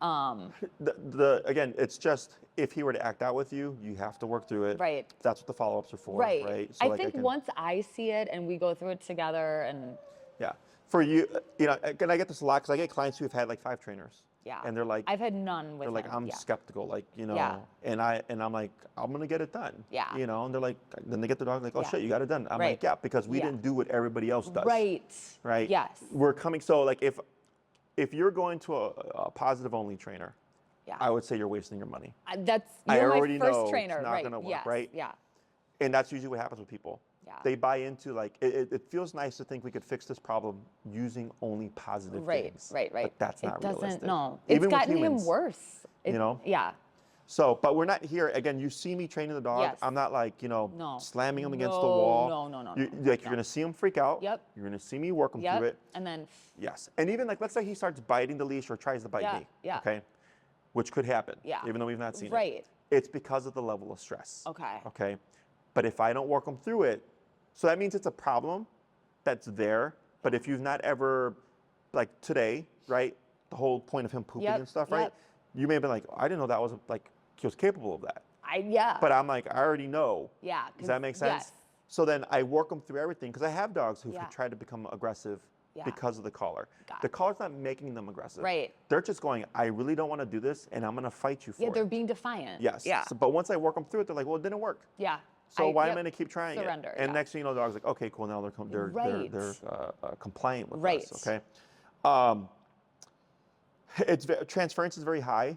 Speaker 1: Again, it's just if he were to act out with you, you have to work through it.
Speaker 2: Right.
Speaker 1: That's what the follow-ups are for.
Speaker 2: Right.
Speaker 1: Right.
Speaker 2: I think once I see it and we go through it together and
Speaker 1: Yeah. For you, and I get this a lot because I get clients who've had like 5 trainers.
Speaker 2: yeah.
Speaker 1: And they're like,
Speaker 2: I've had none with him.
Speaker 1: I'm
Speaker 2: yeah.
Speaker 1: skeptical, like,
Speaker 2: Yeah.
Speaker 1: and I'm like, I'm gonna get it done.
Speaker 2: Yeah.
Speaker 1: And they're like, then they get the dog like, oh
Speaker 2: Yeah.
Speaker 1: shit, you got it done. I'm
Speaker 2: Right.
Speaker 1: like, yeah, because we
Speaker 2: Yeah.
Speaker 1: didn't do what everybody else does.
Speaker 2: Right.
Speaker 1: Right.
Speaker 2: Yes.
Speaker 1: We're coming. So like, if you're going to a positive only trainer,
Speaker 2: Yeah.
Speaker 1: I would say you're wasting your money.
Speaker 2: That's
Speaker 1: I
Speaker 2: you're
Speaker 1: already
Speaker 2: my first
Speaker 1: know it's
Speaker 2: trainer,
Speaker 1: not
Speaker 2: right?
Speaker 1: gonna work,
Speaker 2: yes.
Speaker 1: right?
Speaker 2: Yeah.
Speaker 1: And that's usually what happens with people.
Speaker 2: Yeah.
Speaker 1: They buy into like, it feels nice to think we could fix this problem using only positive
Speaker 2: Right.
Speaker 1: things.
Speaker 2: Right. Right.
Speaker 1: But that's not
Speaker 2: it doesn't.
Speaker 1: realistic.
Speaker 2: No.
Speaker 1: Even
Speaker 2: It's
Speaker 1: with
Speaker 2: gotten
Speaker 1: humans,
Speaker 2: him worse. Yeah.
Speaker 1: So, but we're not here, again, you see me training the dog.
Speaker 2: Yes.
Speaker 1: I'm not like,
Speaker 2: No.
Speaker 1: slamming him against the
Speaker 2: No,
Speaker 1: wall.
Speaker 2: no.
Speaker 1: You're
Speaker 2: No.
Speaker 1: going to see him freak out.
Speaker 2: Yep.
Speaker 1: You're going to see me work him
Speaker 2: Yep.
Speaker 1: through it.
Speaker 2: And then.
Speaker 1: Yes. And even like, let's say he starts biting the leash or tries to bite
Speaker 2: Yeah,
Speaker 1: me.
Speaker 2: yeah.
Speaker 1: Okay. Which could happen.
Speaker 2: Yeah.
Speaker 1: Even though we've not seen it.
Speaker 2: Right.
Speaker 1: It's because of the level of stress.
Speaker 2: Okay.
Speaker 1: Okay. But if I don't work him through it, so that means it's a problem that's there. But if you've not ever, like today, right? The whole point of him pooping
Speaker 2: Yep,
Speaker 1: and stuff, right?
Speaker 2: yep.
Speaker 1: You may have been like, I didn't know that was like, he was capable of that.
Speaker 2: Yeah.
Speaker 1: But I'm like, I already know.
Speaker 2: Yeah.
Speaker 1: Does that make sense?
Speaker 2: Yes.
Speaker 1: So then I work them through everything because I have dogs who've
Speaker 2: Yeah.
Speaker 1: tried to become aggressive
Speaker 2: Yeah.
Speaker 1: because of the collar.
Speaker 2: Got
Speaker 1: The
Speaker 2: it.
Speaker 1: collar's not making them aggressive.
Speaker 2: Right.
Speaker 1: They're just going, I really don't want to do this and I'm going to fight you for
Speaker 2: Yeah.
Speaker 1: it.
Speaker 2: They're being defiant.
Speaker 1: Yes.
Speaker 2: Yeah.
Speaker 1: So, but once I work them through it, they're like, well, it didn't work.
Speaker 2: Yeah.
Speaker 1: So why am I
Speaker 2: yep,
Speaker 1: going to keep trying
Speaker 2: surrender,
Speaker 1: it? And
Speaker 2: yeah.
Speaker 1: next thing you know, the dog's like, okay, cool. Now they're
Speaker 2: Right.
Speaker 1: compliant with
Speaker 2: Right.
Speaker 1: us. Okay. Transference is very high.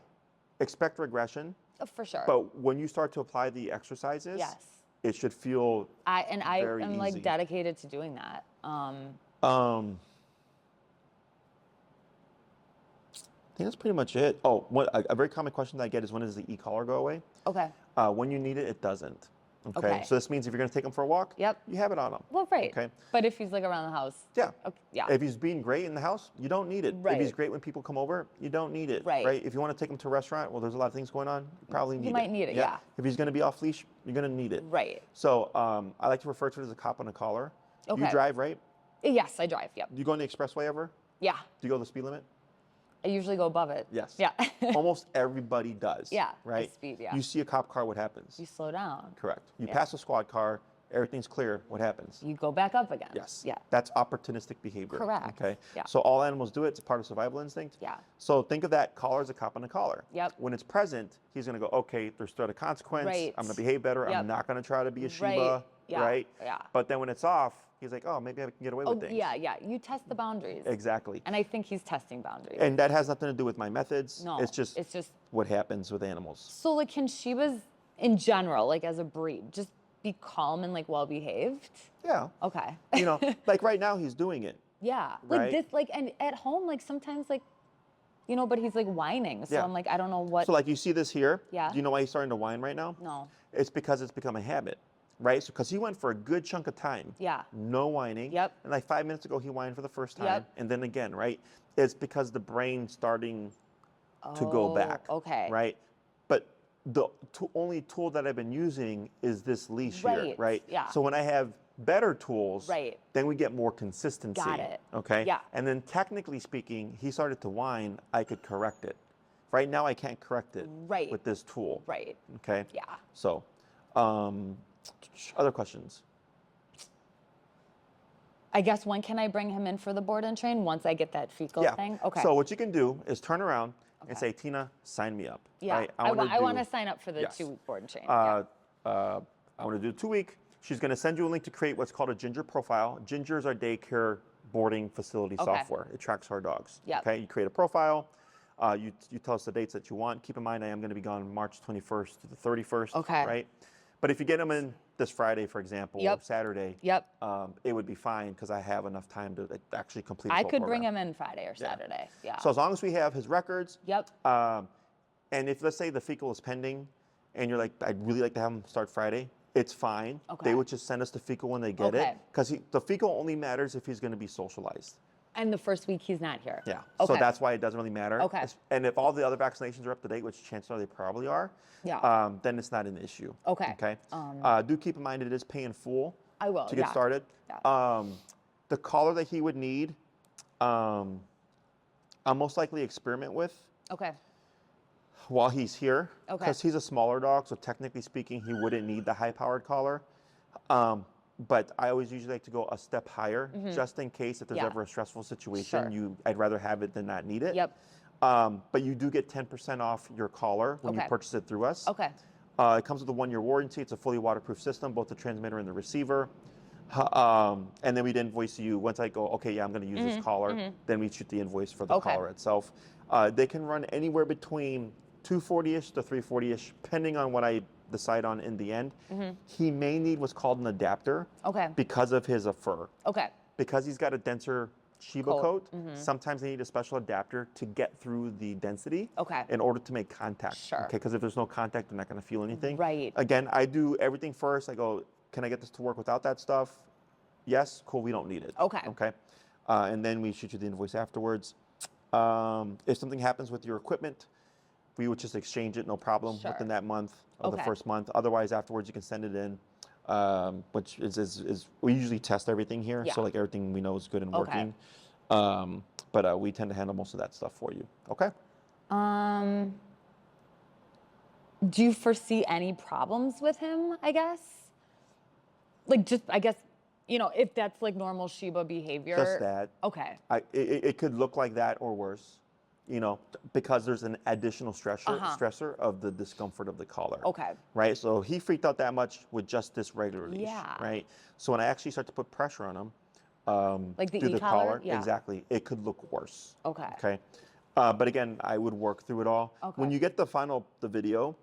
Speaker 1: Expect regression.
Speaker 2: Oh, for sure.
Speaker 1: But when you start to apply the exercises,
Speaker 2: Yes.
Speaker 1: it should feel
Speaker 2: I
Speaker 1: very
Speaker 2: am
Speaker 1: easy.
Speaker 2: like dedicated to doing that.
Speaker 1: I think that's pretty much it. Oh, a very common question that I get is, when does the e-collar go away?
Speaker 2: Okay.
Speaker 1: When you need it, it doesn't. Okay?
Speaker 2: Okay.
Speaker 1: So this means if you're going to take him for a walk,
Speaker 2: Yep.
Speaker 1: you have it on him.
Speaker 2: Well, right.
Speaker 1: Okay.
Speaker 2: But if he's like around the house.
Speaker 1: Yeah.
Speaker 2: Okay. Yeah.
Speaker 1: If he's being great in the house, you don't need it. If he's
Speaker 2: Right.
Speaker 1: great when people come over, you don't need it.
Speaker 2: Right.
Speaker 1: If you want to take him to a restaurant, well, there's a lot of things going on, you probably need it.
Speaker 2: You might need it, yeah.
Speaker 1: If he's going to be off leash, you're going to need it.
Speaker 2: Right.
Speaker 1: So I like to refer to it as a cop on a collar.
Speaker 2: Okay.
Speaker 1: You drive, right?
Speaker 2: Yes, I drive. Yep.
Speaker 1: Do you go on the expressway ever?
Speaker 2: Yeah.
Speaker 1: Do you go the speed limit?
Speaker 2: I usually go above it.
Speaker 1: Yes.
Speaker 2: Yeah.
Speaker 1: Almost everybody does.
Speaker 2: Yeah, I
Speaker 1: Right?
Speaker 2: speed, yeah.
Speaker 1: You see a cop car, what happens?
Speaker 2: You slow down.
Speaker 1: Correct. You
Speaker 2: Yeah.
Speaker 1: pass a squad car, everything's clear, what happens?
Speaker 2: You go back up again.
Speaker 1: Yes.
Speaker 2: Yeah.
Speaker 1: That's opportunistic behavior.
Speaker 2: Correct.
Speaker 1: Okay.
Speaker 2: Yeah.
Speaker 1: So all animals do it. It's a part of survival instinct.
Speaker 2: Yeah.
Speaker 1: So think of that collar as a cop on a collar.
Speaker 2: Yep.
Speaker 1: When it's present, he's going to go, okay, there's threat of consequence.
Speaker 2: Right.
Speaker 1: I'm going to behave better.
Speaker 2: Yep.
Speaker 1: I'm not going to try to be a Shiba.
Speaker 2: Right. Yeah.
Speaker 1: Right.
Speaker 2: Yeah.
Speaker 1: But then when it's off, he's like, oh, maybe I can get away
Speaker 2: Oh,
Speaker 1: with things.
Speaker 2: yeah, yeah. You test the boundaries.
Speaker 1: Exactly.
Speaker 2: And I think he's testing boundaries.
Speaker 1: And that has nothing to do with my methods.
Speaker 2: No,
Speaker 1: It's just what happens with animals.
Speaker 2: So like, can Shibas in general, like as a breed, just be calm and like well behaved?
Speaker 1: Yeah.
Speaker 2: Okay.
Speaker 1: You know, like right now he's doing it.
Speaker 2: Yeah.
Speaker 1: Right?
Speaker 2: Like this, like, and at home, like sometimes like, you know, but he's like whining. So
Speaker 1: Yeah.
Speaker 2: I'm like, I don't know what.
Speaker 1: So like you see this here.
Speaker 2: Yeah.
Speaker 1: Do you know why he's starting to whine right now?
Speaker 2: No.
Speaker 1: It's because it's become a habit, right? So because he went for a good chunk of time.
Speaker 2: Yeah.
Speaker 1: No whining.
Speaker 2: Yep.
Speaker 1: And like 5 minutes ago he whined for the first time.
Speaker 2: Yep.
Speaker 1: And then again, right? It's because the brain's starting to go back.
Speaker 2: Okay.
Speaker 1: Right? But the only tool that I've been using is this leash here,
Speaker 2: Right,
Speaker 1: right?
Speaker 2: yeah.
Speaker 1: So when I have better tools,
Speaker 2: Right.
Speaker 1: then we get more consistency.
Speaker 2: Got it.
Speaker 1: Okay?
Speaker 2: Yeah.
Speaker 1: And then technically speaking, he started to whine, I could correct it. Right now I can't correct it
Speaker 2: Right.
Speaker 1: with this tool.
Speaker 2: Right.
Speaker 1: Okay?
Speaker 2: Yeah.
Speaker 1: So, other questions?
Speaker 2: I guess when can I bring him in for the board and train? Once I get that fecal thing? Okay.
Speaker 1: So what you can do is turn around and
Speaker 2: Okay.
Speaker 1: say, Tina, sign me up.
Speaker 2: yeah.
Speaker 1: Right?
Speaker 2: I
Speaker 1: wanna
Speaker 2: want to
Speaker 1: do-
Speaker 2: sign up for the
Speaker 1: Yes.
Speaker 2: 2-week board and train. Yeah.
Speaker 1: I want to do 2 week. She's going to send you a link to create what's called a Ginger profile. Ginger is our daycare boarding facility
Speaker 2: Okay.
Speaker 1: software. It tracks our dogs.
Speaker 2: Yep.
Speaker 1: Okay. You create a profile. You tell us the dates that you want. Keep in mind, I am going to be gone March 21st to the 31st.
Speaker 2: Okay.
Speaker 1: Right. But if you get them in this Friday, for example,
Speaker 2: Yep.
Speaker 1: or Saturday,
Speaker 2: Yep.
Speaker 1: it would be fine because I have enough time to actually complete.
Speaker 2: I
Speaker 1: the
Speaker 2: could
Speaker 1: whole
Speaker 2: bring
Speaker 1: program.
Speaker 2: him in Friday or Saturday. Yeah.
Speaker 1: So as long as we have his records,
Speaker 2: Yep.
Speaker 1: and if let's say the fecal is pending, and you're like, I'd really like to have him start Friday, it's fine.
Speaker 2: Okay.
Speaker 1: They would just send us the fecal when they get
Speaker 2: Okay.
Speaker 1: it, because the fecal only matters if he's going to be socialized.
Speaker 2: And the first week he's not here.
Speaker 1: Yeah.
Speaker 2: Okay.
Speaker 1: So that's why it doesn't really matter.
Speaker 2: Okay.
Speaker 1: And if all the other vaccinations are up to date, which chances are they probably are,
Speaker 2: Yeah.
Speaker 1: then it's not an issue.
Speaker 2: Okay.
Speaker 1: Okay. Do keep in mind it is pay in full.
Speaker 2: I will,
Speaker 1: To get
Speaker 2: yeah.
Speaker 1: started.
Speaker 2: Yeah.
Speaker 1: The collar that he would need, I'll most likely experiment with
Speaker 2: Okay.
Speaker 1: while he's here,
Speaker 2: Okay.
Speaker 1: because he's a smaller dog, so technically speaking, he wouldn't need the high-powered collar. But I always usually like to go a step higher, just in case if there's
Speaker 2: Yeah.
Speaker 1: ever a stressful situation,
Speaker 2: Sure.
Speaker 1: I'd rather have it than not need it.
Speaker 2: Yep.
Speaker 1: But you do get 10% off your collar when you
Speaker 2: Okay.
Speaker 1: purchase it through us.
Speaker 2: Okay.
Speaker 1: It comes with a 1-year warranty. It's a fully waterproof system, both the transmitter and the receiver. And then we'd invoice you once I go, okay, yeah, I'm going to use this collar. Then we shoot the invoice for the
Speaker 2: Okay.
Speaker 1: collar itself. They can run anywhere between $240-ish to $340-ish, depending on what I decide on in the end. He may need what's called an adapter
Speaker 2: Okay.
Speaker 1: because of his fur.
Speaker 2: Okay.
Speaker 1: Because he's got a denser Shiba
Speaker 2: Coat.
Speaker 1: coat, sometimes they need a special adapter to get through the density
Speaker 2: Okay.
Speaker 1: in order to make contact.
Speaker 2: Sure.
Speaker 1: Okay, because if there's no contact, they're not going to feel anything.
Speaker 2: Right.
Speaker 1: Again, I do everything first. I go, can I get this to work without that stuff? Yes, cool, we don't need it.
Speaker 2: Okay.
Speaker 1: Okay. And then we shoot you the invoice afterwards. If something happens with your equipment, we would just exchange it, no problem,
Speaker 2: Sure.
Speaker 1: within that month or the
Speaker 2: Okay.
Speaker 1: first month. Otherwise, afterwards, you can send it in, which is we usually test everything here.
Speaker 2: Yeah.
Speaker 1: So like everything we know is good and
Speaker 2: Okay.
Speaker 1: working. But we tend to handle most of that stuff for you. Okay.
Speaker 2: Do you foresee any problems with him, I guess? Like just, I guess, you know, if that's like normal Shiba behavior.
Speaker 1: Just that.
Speaker 2: Okay.
Speaker 1: It could look like that or worse. you know, because there's an additional stressor of the discomfort of the collar.
Speaker 2: Okay.
Speaker 1: Right? So he freaked out that much with just this regular leash.
Speaker 2: Yeah.
Speaker 1: Right? So when I actually start to put pressure on him,
Speaker 2: like the
Speaker 1: through the collar,
Speaker 2: Yeah.
Speaker 1: exactly, it could look worse.
Speaker 2: Okay.
Speaker 1: Okay. But again, I would work through it all.
Speaker 2: Okay.
Speaker 1: When you get the video,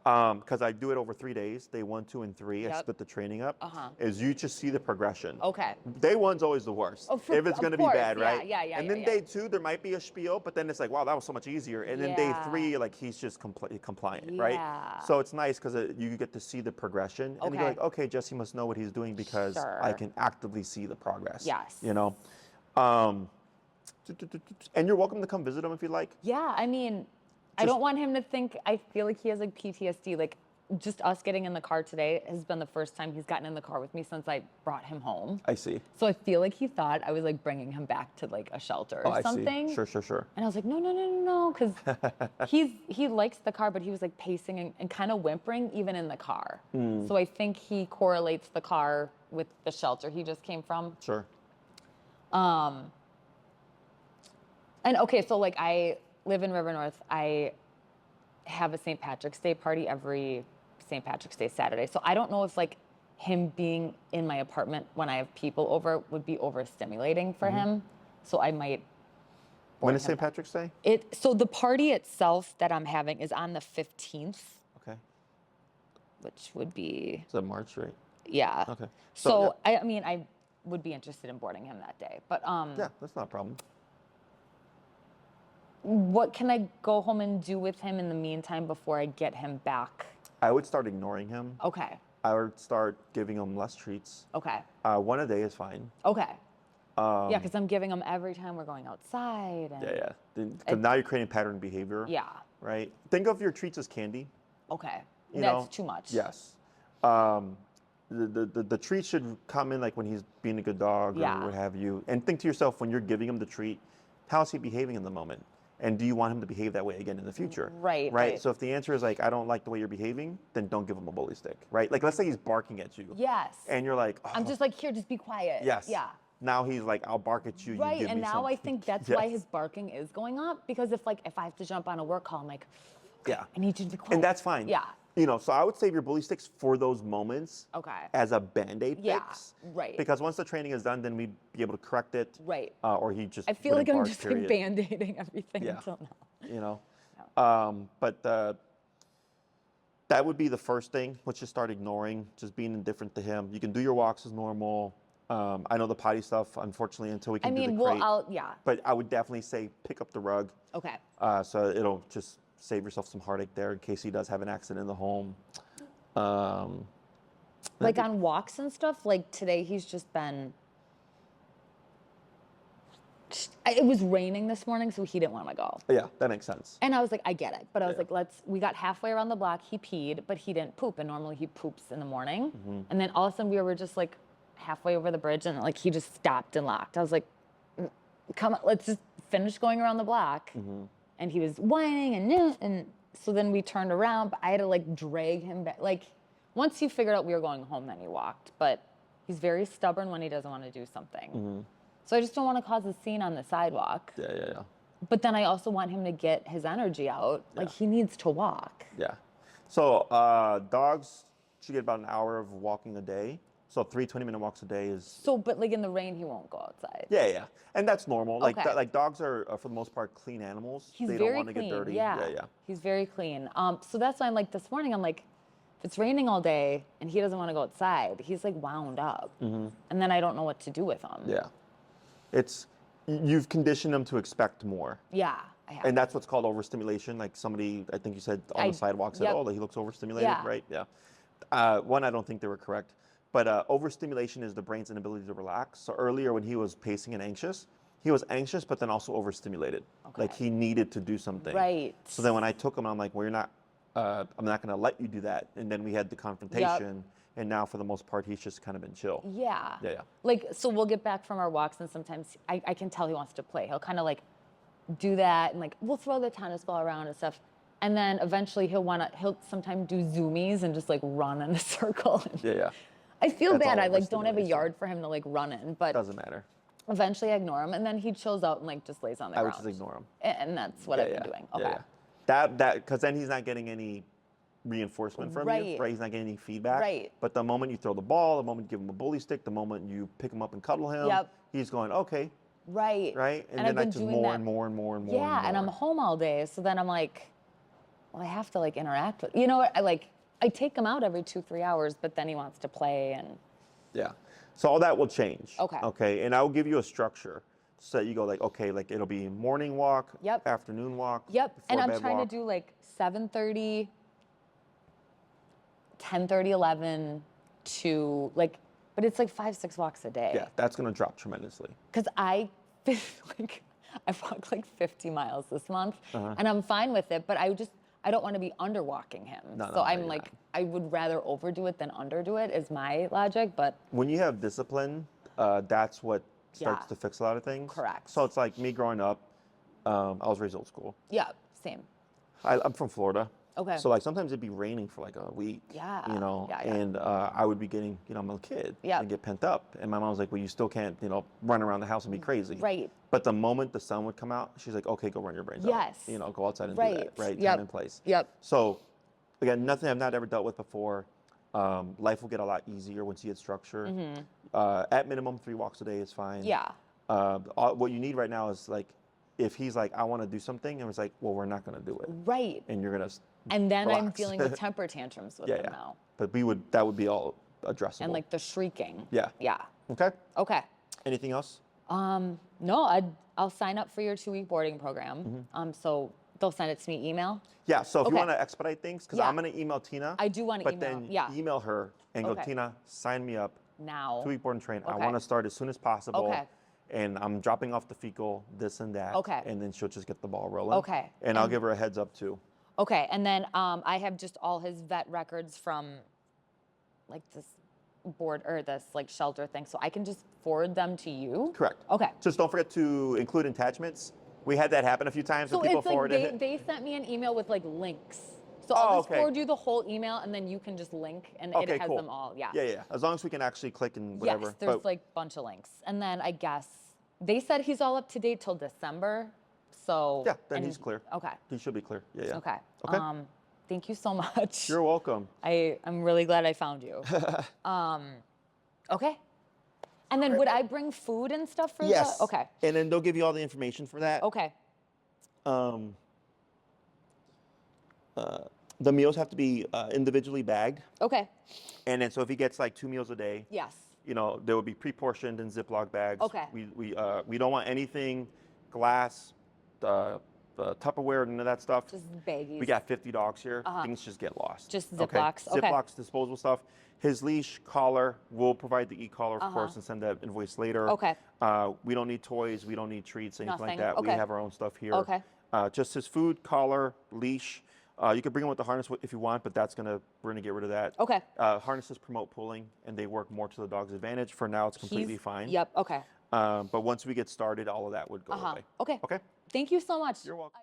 Speaker 1: because I do it over 3 days, day 1, 2, and 3, I
Speaker 2: Yep.
Speaker 1: split the training up,
Speaker 2: Uh-huh.
Speaker 1: is you just see the progression.
Speaker 2: Okay.
Speaker 1: Day 1's always the worst,
Speaker 2: Oh,
Speaker 1: if it's going to be
Speaker 2: course.
Speaker 1: bad, right?
Speaker 2: Yeah.
Speaker 1: And then day 2, there might be a spiel, but then it's like, wow, that was so much easier. And then day 3, like he's just compliant, right?
Speaker 2: Yeah.
Speaker 1: So it's nice because you get to see the progression, and you're
Speaker 2: Okay.
Speaker 1: like, okay, Jesse must know what he's doing because I
Speaker 2: Sure.
Speaker 1: can actively see the progress.
Speaker 2: Yes.
Speaker 1: You know, and you're welcome to come visit him if you like.
Speaker 2: Yeah, I mean, I don't want him to think, I feel like he has like PTSD. Like just us getting in the car today has been the first time he's gotten in the car with me since I brought him home.
Speaker 1: I see.
Speaker 2: So I feel like he thought I was like bringing him back to like a shelter or something.
Speaker 1: I see. Sure.
Speaker 2: And I was like, no, because he likes the car, but he was like pacing and kind of whimpering even in the car. So I think he correlates the car with the shelter he just came from.
Speaker 1: Sure.
Speaker 2: And okay, so like I live in River North. I have a St. Patrick's Day party every St. Patrick's Day Saturday. So I don't know if like him being in my apartment when I have people over would be overstimulating for him. So I might.
Speaker 1: When is St. Patrick's Day?
Speaker 2: So the party itself that I'm having is on the 15th.
Speaker 1: Okay.
Speaker 2: Which would be.
Speaker 1: Is that March, right?
Speaker 2: Yeah.
Speaker 1: Okay.
Speaker 2: So yeah. I mean, I would be interested in boarding him that day, but
Speaker 1: yeah, that's not a problem.
Speaker 2: What can I go home and do with him in the meantime before I get him back?
Speaker 1: I would start ignoring him.
Speaker 2: Okay.
Speaker 1: I would start giving him less treats.
Speaker 2: Okay.
Speaker 1: 1 a day is fine.
Speaker 2: Okay. Yeah, because I'm giving him every time we're going outside. And
Speaker 1: Yeah. Because now you're creating pattern behavior.
Speaker 2: Yeah.
Speaker 1: Right? Think of your treats as candy.
Speaker 2: Okay.
Speaker 1: You
Speaker 2: That's
Speaker 1: know?
Speaker 2: too much.
Speaker 1: Yes. The treat should come in like when he's being a good dog or what have you. And think to yourself, when you're giving him the treat, how is he behaving in the moment? And do you want him to behave that way again in the future?
Speaker 2: Right.
Speaker 1: So if the answer is like, I don't like the way you're behaving, then don't give him a bully stick, right? Like let's say he's barking at you.
Speaker 2: Yes.
Speaker 1: And you're like, oh.
Speaker 2: I'm just like, here, just be quiet.
Speaker 1: Yes.
Speaker 2: Yeah.
Speaker 1: Now he's like, I'll bark at you.
Speaker 2: Right,
Speaker 1: You give
Speaker 2: and
Speaker 1: me
Speaker 2: now
Speaker 1: something.
Speaker 2: I think that's why his barking is going up, because if I have to jump on a work call, I'm like,
Speaker 1: yeah,
Speaker 2: I need you to be quiet.
Speaker 1: And that's fine.
Speaker 2: Yeah.
Speaker 1: You know, so I would save your bully sticks for those moments.
Speaker 2: Okay.
Speaker 1: As a Band-Aid
Speaker 2: Yeah,
Speaker 1: fix.
Speaker 2: right.
Speaker 1: Because once the training is done, then we'd be able to correct it.
Speaker 2: Right.
Speaker 1: Or he just
Speaker 2: I feel like
Speaker 1: wouldn't
Speaker 2: I'm
Speaker 1: bark,
Speaker 2: just
Speaker 1: period.
Speaker 2: like Band-Aiding everything
Speaker 1: Yeah.
Speaker 2: until now.
Speaker 1: You know, but that would be the first thing, which is start ignoring, just being indifferent to him. You can do your walks as normal. I know the potty stuff, unfortunately, until we can do the crate.
Speaker 2: Yeah.
Speaker 1: But I would definitely say pick up the rug.
Speaker 2: Okay.
Speaker 1: So it'll just save yourself some heartache there in case he does have an accident in the home.
Speaker 2: Like on walks and stuff, like today he's just been. It was raining this morning, so he didn't want to go.
Speaker 1: Yeah, that makes sense.
Speaker 2: And I was like, I get it. But I was like, we got halfway around the block, he peed, but he didn't poop. And normally he poops in the morning. And then all of a sudden we were just like halfway over the bridge and like he just stopped and locked. I was like, come on, let's just finish going around the block. And he was whining and so then we turned around, but I had to like drag him back. Like once he figured out we were going home, then he walked. But he's very stubborn when he doesn't want to do something. So I just don't want to cause a scene on the sidewalk.
Speaker 1: Yeah.
Speaker 2: But then I also want him to get his energy out. Like he needs to walk.
Speaker 1: Yeah. So dogs should get about an hour of walking a day. So 3 20-minute walks a day is.
Speaker 2: So, but like in the rain, he won't go outside.
Speaker 1: Yeah. And that's normal. Like
Speaker 2: Okay.
Speaker 1: like dogs are for the most part clean animals.
Speaker 2: He's
Speaker 1: they
Speaker 2: very
Speaker 1: don't want to
Speaker 2: clean.
Speaker 1: get dirty.
Speaker 2: Yeah. He's very clean. So that's why I'm like this morning. I'm like, if it's raining all day and he doesn't want to go outside, he's like wound up, and then I don't know what to do with him.
Speaker 1: Yeah. You've conditioned them to expect more.
Speaker 2: Yeah. I have.
Speaker 1: And that's what's called overstimulation. Like somebody, I think you said on the sidewalk said, oh, he looks overstimulated,
Speaker 2: Yeah.
Speaker 1: right? Yeah. One, I don't think they were correct. But overstimulation is the brain's inability to relax. So earlier when he was pacing and anxious, he was anxious, but then also overstimulated.
Speaker 2: Okay.
Speaker 1: Like he needed to do something.
Speaker 2: Right.
Speaker 1: So then when I took him, I'm like, well, I'm not going to let you do that. And then we had the confrontation. And now for the most part, he's just kind of been chill.
Speaker 2: Yeah.
Speaker 1: Yeah.
Speaker 2: Like, so we'll get back from our walks and sometimes I can tell he wants to play. He'll kind of like do that and like, we'll throw the tennis ball around and stuff. And then eventually he'll sometimes do zoomies and just like run in a circle.
Speaker 1: Yeah.
Speaker 2: I feel
Speaker 1: That's
Speaker 2: bad.
Speaker 1: all
Speaker 2: I like don't have a
Speaker 1: overstimulation.
Speaker 2: yard for him to like run in, but
Speaker 1: Doesn't matter.
Speaker 2: Eventually I ignore him, and then he chills out and like just lays on the
Speaker 1: I
Speaker 2: ground.
Speaker 1: would just ignore him.
Speaker 2: And that's what I've been doing. Okay.
Speaker 1: Because then he's not getting any reinforcement from you, right? He's not getting any feedback.
Speaker 2: Right.
Speaker 1: But the moment you throw the ball, the moment you give him a bully stick, the moment you pick him up and cuddle him, he's going, okay.
Speaker 2: Right.
Speaker 1: Right? And then that's just more and more and more and more.
Speaker 2: Yeah, and I'm home all day, so then I'm like, well, I have to like interact with, you know what, I take him out every 2-3 hours, but then he wants to play and.
Speaker 1: Yeah. So all that will change.
Speaker 2: Okay.
Speaker 1: Okay. And I'll give you a structure so that you go like, okay, like it'll be morning walk, afternoon walk.
Speaker 2: And I'm trying to do like 7:30, 10:30, 11 to like, but it's like 5-6 walks a day.
Speaker 1: Yeah, that's gonna drop tremendously.
Speaker 2: Because I walked like 50 miles this month, and I'm fine with it, but I don't want to be underwalking him. So I'm like, I would rather overdo it than underdo it is my logic, but.
Speaker 1: When you have discipline, that's what starts to fix a lot of things.
Speaker 2: Correct.
Speaker 1: So it's like me growing up, I was raised old school.
Speaker 2: Yeah, same.
Speaker 1: I'm from Florida.
Speaker 2: Okay.
Speaker 1: So like sometimes it'd be raining for like a week.
Speaker 2: Yeah.
Speaker 1: You know,
Speaker 2: Yeah.
Speaker 1: and I would be getting, I'm a kid. Yeah. And get pent up. And my mom was like, well, you still can't, run around the house and be crazy.
Speaker 2: Right.
Speaker 1: But the moment the sun would come out, she's like, okay, go run your brains out. Go outside and do that. Right. Time and place. So again, nothing I've not ever dealt with before. Life will get a lot easier once you get structure. At minimum, 3 walks a day is fine.
Speaker 2: Yeah.
Speaker 1: What you need right now is like, if he's like, I want to do something, and it's like, well, we're not going to do it.
Speaker 2: Right.
Speaker 1: And you're going to
Speaker 2: And then
Speaker 1: relax.
Speaker 2: I'm dealing with temper tantrums with him now.
Speaker 1: But that would be all addressable.
Speaker 2: And like the shrieking.
Speaker 1: Yeah.
Speaker 2: Yeah.
Speaker 1: Okay.
Speaker 2: Okay.
Speaker 1: Anything else?
Speaker 2: No, I'll sign up for your 2-week boarding program. So they'll send it to me email.
Speaker 1: Yeah. So if you want to expedite things, because I'm going to email Tina.
Speaker 2: I do want to email.
Speaker 1: But then email her and go, Tina, sign me up.
Speaker 2: Now.
Speaker 1: 2-week board and train. I want to start as soon as possible.
Speaker 2: Okay.
Speaker 1: And I'm dropping off the fecal, this and that.
Speaker 2: Okay.
Speaker 1: And then she'll just get the ball rolling.
Speaker 2: Okay.
Speaker 1: And I'll give her a heads up too.
Speaker 2: Okay. And then I have just all his vet records from like this board or this like shelter thing. So I can just forward them to you?
Speaker 1: Correct.
Speaker 2: Okay.
Speaker 1: Just don't forget to include attachments. We had that happen a few times when people forwarded it.
Speaker 2: They sent me an email with like links. So I'll just forward you the whole email, and then you can just link, and it has them all. Yeah.
Speaker 1: Yeah. As long as we can actually click and whatever.
Speaker 2: Yes, there's like a bunch of links. And then I guess they said he's all up to date till December. So
Speaker 1: yeah, then he's clear.
Speaker 2: Okay.
Speaker 1: He should be clear. Yeah.
Speaker 2: Okay.
Speaker 1: Okay.
Speaker 2: Thank you so much.
Speaker 1: You're welcome.
Speaker 2: I'm really glad I found you. Okay. And then would I bring food and stuff for
Speaker 1: Yes.
Speaker 2: that? Okay.
Speaker 1: And then they'll give you all the information for that.
Speaker 2: Okay.
Speaker 1: The meals have to be individually bagged.
Speaker 2: Okay.
Speaker 1: And then so if he gets like 2 meals a day,
Speaker 2: Yes.
Speaker 1: They will be pre-portioned in Ziploc bags.
Speaker 2: Okay.
Speaker 1: We don't want anything glass, Tupperware, none of that stuff.
Speaker 2: Just baggies.
Speaker 1: We got 50 dogs here. Things just get lost.
Speaker 2: Just Ziplocs. Okay.
Speaker 1: Ziplocs, disposable stuff. His leash, collar, we'll provide the e-collar, of course, and send that invoice later.
Speaker 2: Okay.
Speaker 1: We don't need toys. We don't need treats, anything like
Speaker 2: Nothing.
Speaker 1: that.
Speaker 2: Okay.
Speaker 1: We have our own stuff here.
Speaker 2: Okay.
Speaker 1: Just his food, collar, leash. You can bring him with the harness if you want, but we're gonna get rid of that.
Speaker 2: Okay.
Speaker 1: Harnesses promote pulling, and they work more to the dog's advantage. For now, it's completely fine.
Speaker 2: Yep. Okay.
Speaker 1: But once we get started, all of that would go away.
Speaker 2: Okay.
Speaker 1: Okay.
Speaker 2: Thank you so much.
Speaker 1: You're welcome.